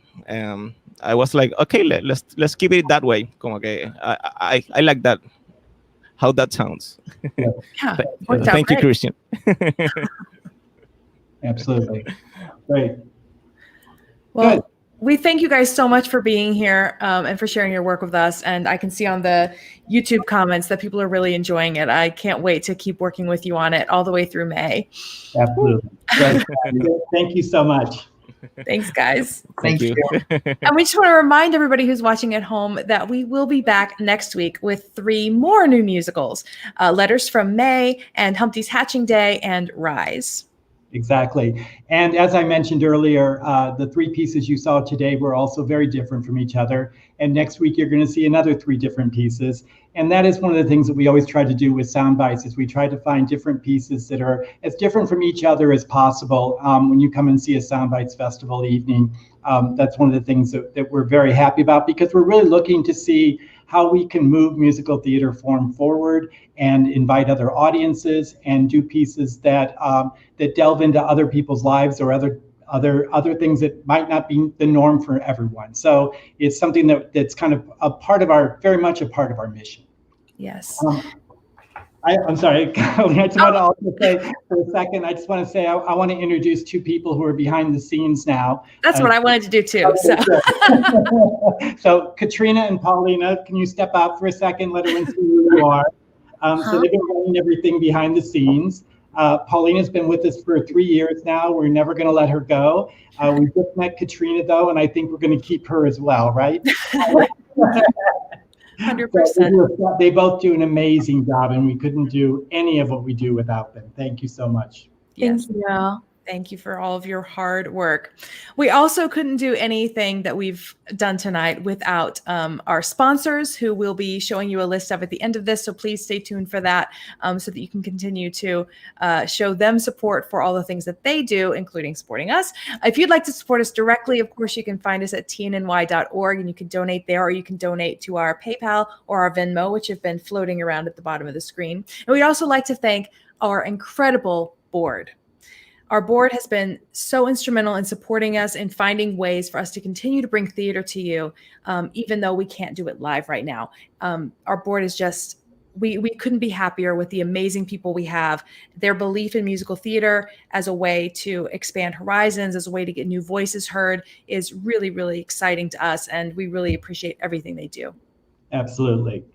[SPEAKER 27] I was like, okay, let's keep it that way. Como que I like that, how that sounds.
[SPEAKER 1] Yeah,
[SPEAKER 27] Thank you, Christian.
[SPEAKER 2] Absolutely, great.
[SPEAKER 1] Well,
[SPEAKER 2] Good.
[SPEAKER 1] we thank you guys so much for being here and for sharing your work with us. And I can see on the YouTube comments that people are really enjoying it. I can't wait to keep working with you on it all the way through May.
[SPEAKER 2] Absolutely. Thank you so much.
[SPEAKER 1] Thanks, guys.
[SPEAKER 27] Thank you.
[SPEAKER 1] And we just want to remind everybody who's watching at home that we will be back next week with 3 more new musicals, Letters from May and Humpty's Hatching Day and Rise.
[SPEAKER 2] Exactly. And as I mentioned earlier, the 3 pieces you saw today were also very different from each other. And next week, you're going to see another 3 different pieces. And that is one of the things that we always try to do with sound bites, is we try to find different pieces that are as different from each other as possible. When you come and see a Sound Bites Festival evening, that's one of the things that we're very happy about, because we're really looking to see how we can move musical theater form forward and invite other audiences and do pieces that that delve into other people's lives or other things that might not be the norm for everyone. So it's something that's kind of very much a part of our mission.
[SPEAKER 1] Yes.
[SPEAKER 2] I'm sorry, I just want to also say for a second, I just want to say I want to introduce 2 people who are behind the scenes now.
[SPEAKER 1] That's what I wanted to do too.
[SPEAKER 2] So Katrina and Paulina, can you step out for a second? Let everyone see who you are. So they've been running everything behind the scenes. Paulina's been with us for 3 years now. We're never going to let her go. We just met Katrina though, and I think we're going to keep her as well, right?
[SPEAKER 1] 100%.
[SPEAKER 2] They both do an amazing job, and we couldn't do any of what we do without them. Thank you so much.
[SPEAKER 1] Yes. Thank you for all of your hard work. We also couldn't do anything that we've done tonight without our sponsors, who we'll be showing you a list of at the end of this. So please stay tuned for that, so that you can continue to show them support for all the things that they do, including supporting us. If you'd like to support us directly, of course, you can find us at tnny.org, and you can donate there, or you can donate to our PayPal or our Venmo, which have been floating around at the bottom of the screen. And we'd also like to thank our incredible board. Our board has been so instrumental in supporting us and finding ways for us to continue to bring theater to you, even though we can't do it live right now. Our board is just, we couldn't be happier with the amazing people we have. Their belief in musical theater as a way to expand horizons, as a way to get new voices heard, is really, really exciting to us, and we really appreciate everything they do.
[SPEAKER 2] Absolutely.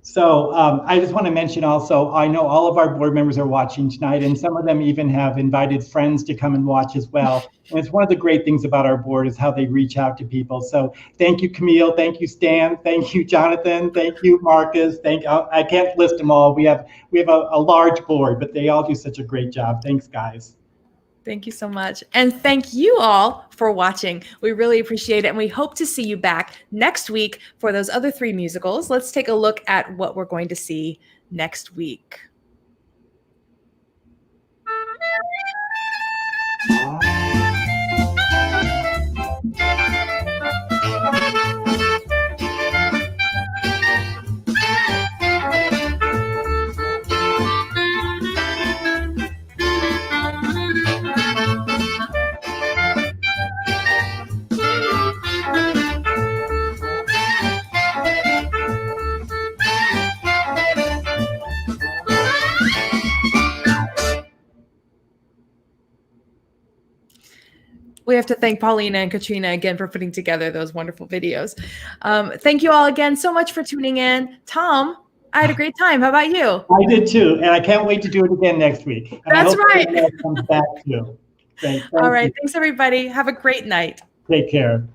[SPEAKER 2] So I just want to mention also, I know all of our board members are watching tonight, and some of them even have invited friends to come and watch as well. And it's one of the great things about our board is how they reach out to people. So thank you, Camille. Thank you, Stan. Thank you, Jonathan. Thank you, Marcus. I can't list them all. We have a large board, but they all do such a great job. Thanks, guys.
[SPEAKER 1] Thank you so much. And thank you all for watching. We really appreciate it. And we hope to see you back next week for those other 3 musicals. Let's take a look at what we're going to see next week. We have to thank Paulina and Katrina again for putting together those wonderful videos. Thank you all again so much for tuning in. Tom, I had a great time. How about you?
[SPEAKER 2] I did too, and I can't wait to do it again next week. And
[SPEAKER 1] That's
[SPEAKER 2] I hope
[SPEAKER 1] right.
[SPEAKER 2] everyone else comes back too. Thank
[SPEAKER 1] All right.
[SPEAKER 2] you.
[SPEAKER 1] Thanks, everybody. Have a great night.
[SPEAKER 2] Take care.